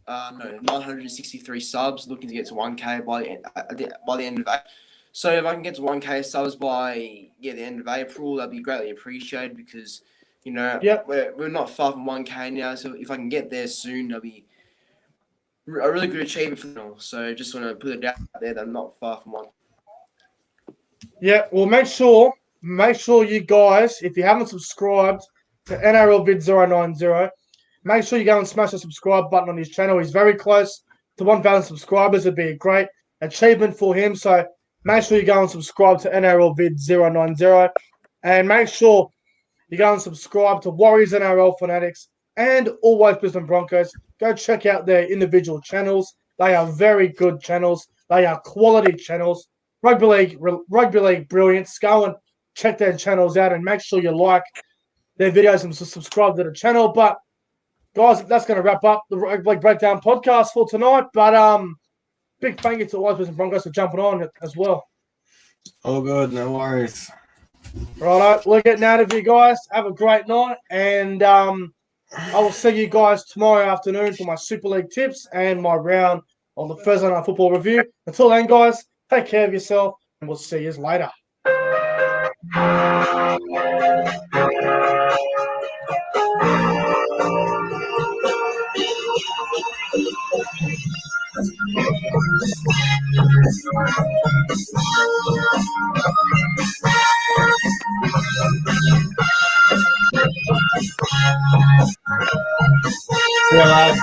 963 subs, looking to get to 1K by the end of April. So if I can get to 1K subs by the end of April, that'd be greatly appreciated, because we're not far from 1K now. So if I can get there soon, that'll be a really good achievement for them. So just want to put it out there that I'm not far from 1K. Yeah, well, make sure you guys, if you haven't subscribed to NRL Vid 090, make sure you go and smash the subscribe button on his channel. He's very close to 1,000 subscribers. It'd be a great achievement for him. So make sure you go and subscribe to NRL Vid 090. And make sure you go and subscribe to Warriors NRL Fanatics and Always Brisbane Broncos. Go check out their individual channels. They are very good channels. They are quality channels. Rugby League brilliance. Go and check their channels out and make sure you like their videos and subscribe to the channel. But guys, that's going to wrap up the Rugby Breakdown podcast for tonight. But big thank you to all Brisbane Broncos for jumping on as well. All good, no worries. Righto, we're getting out of here, guys. Have a great night, and I will see you guys tomorrow afternoon for my Super League tips and my round on the Thursday Night Football review. Until then, guys, take care of yourself, and we'll see you later. See you later.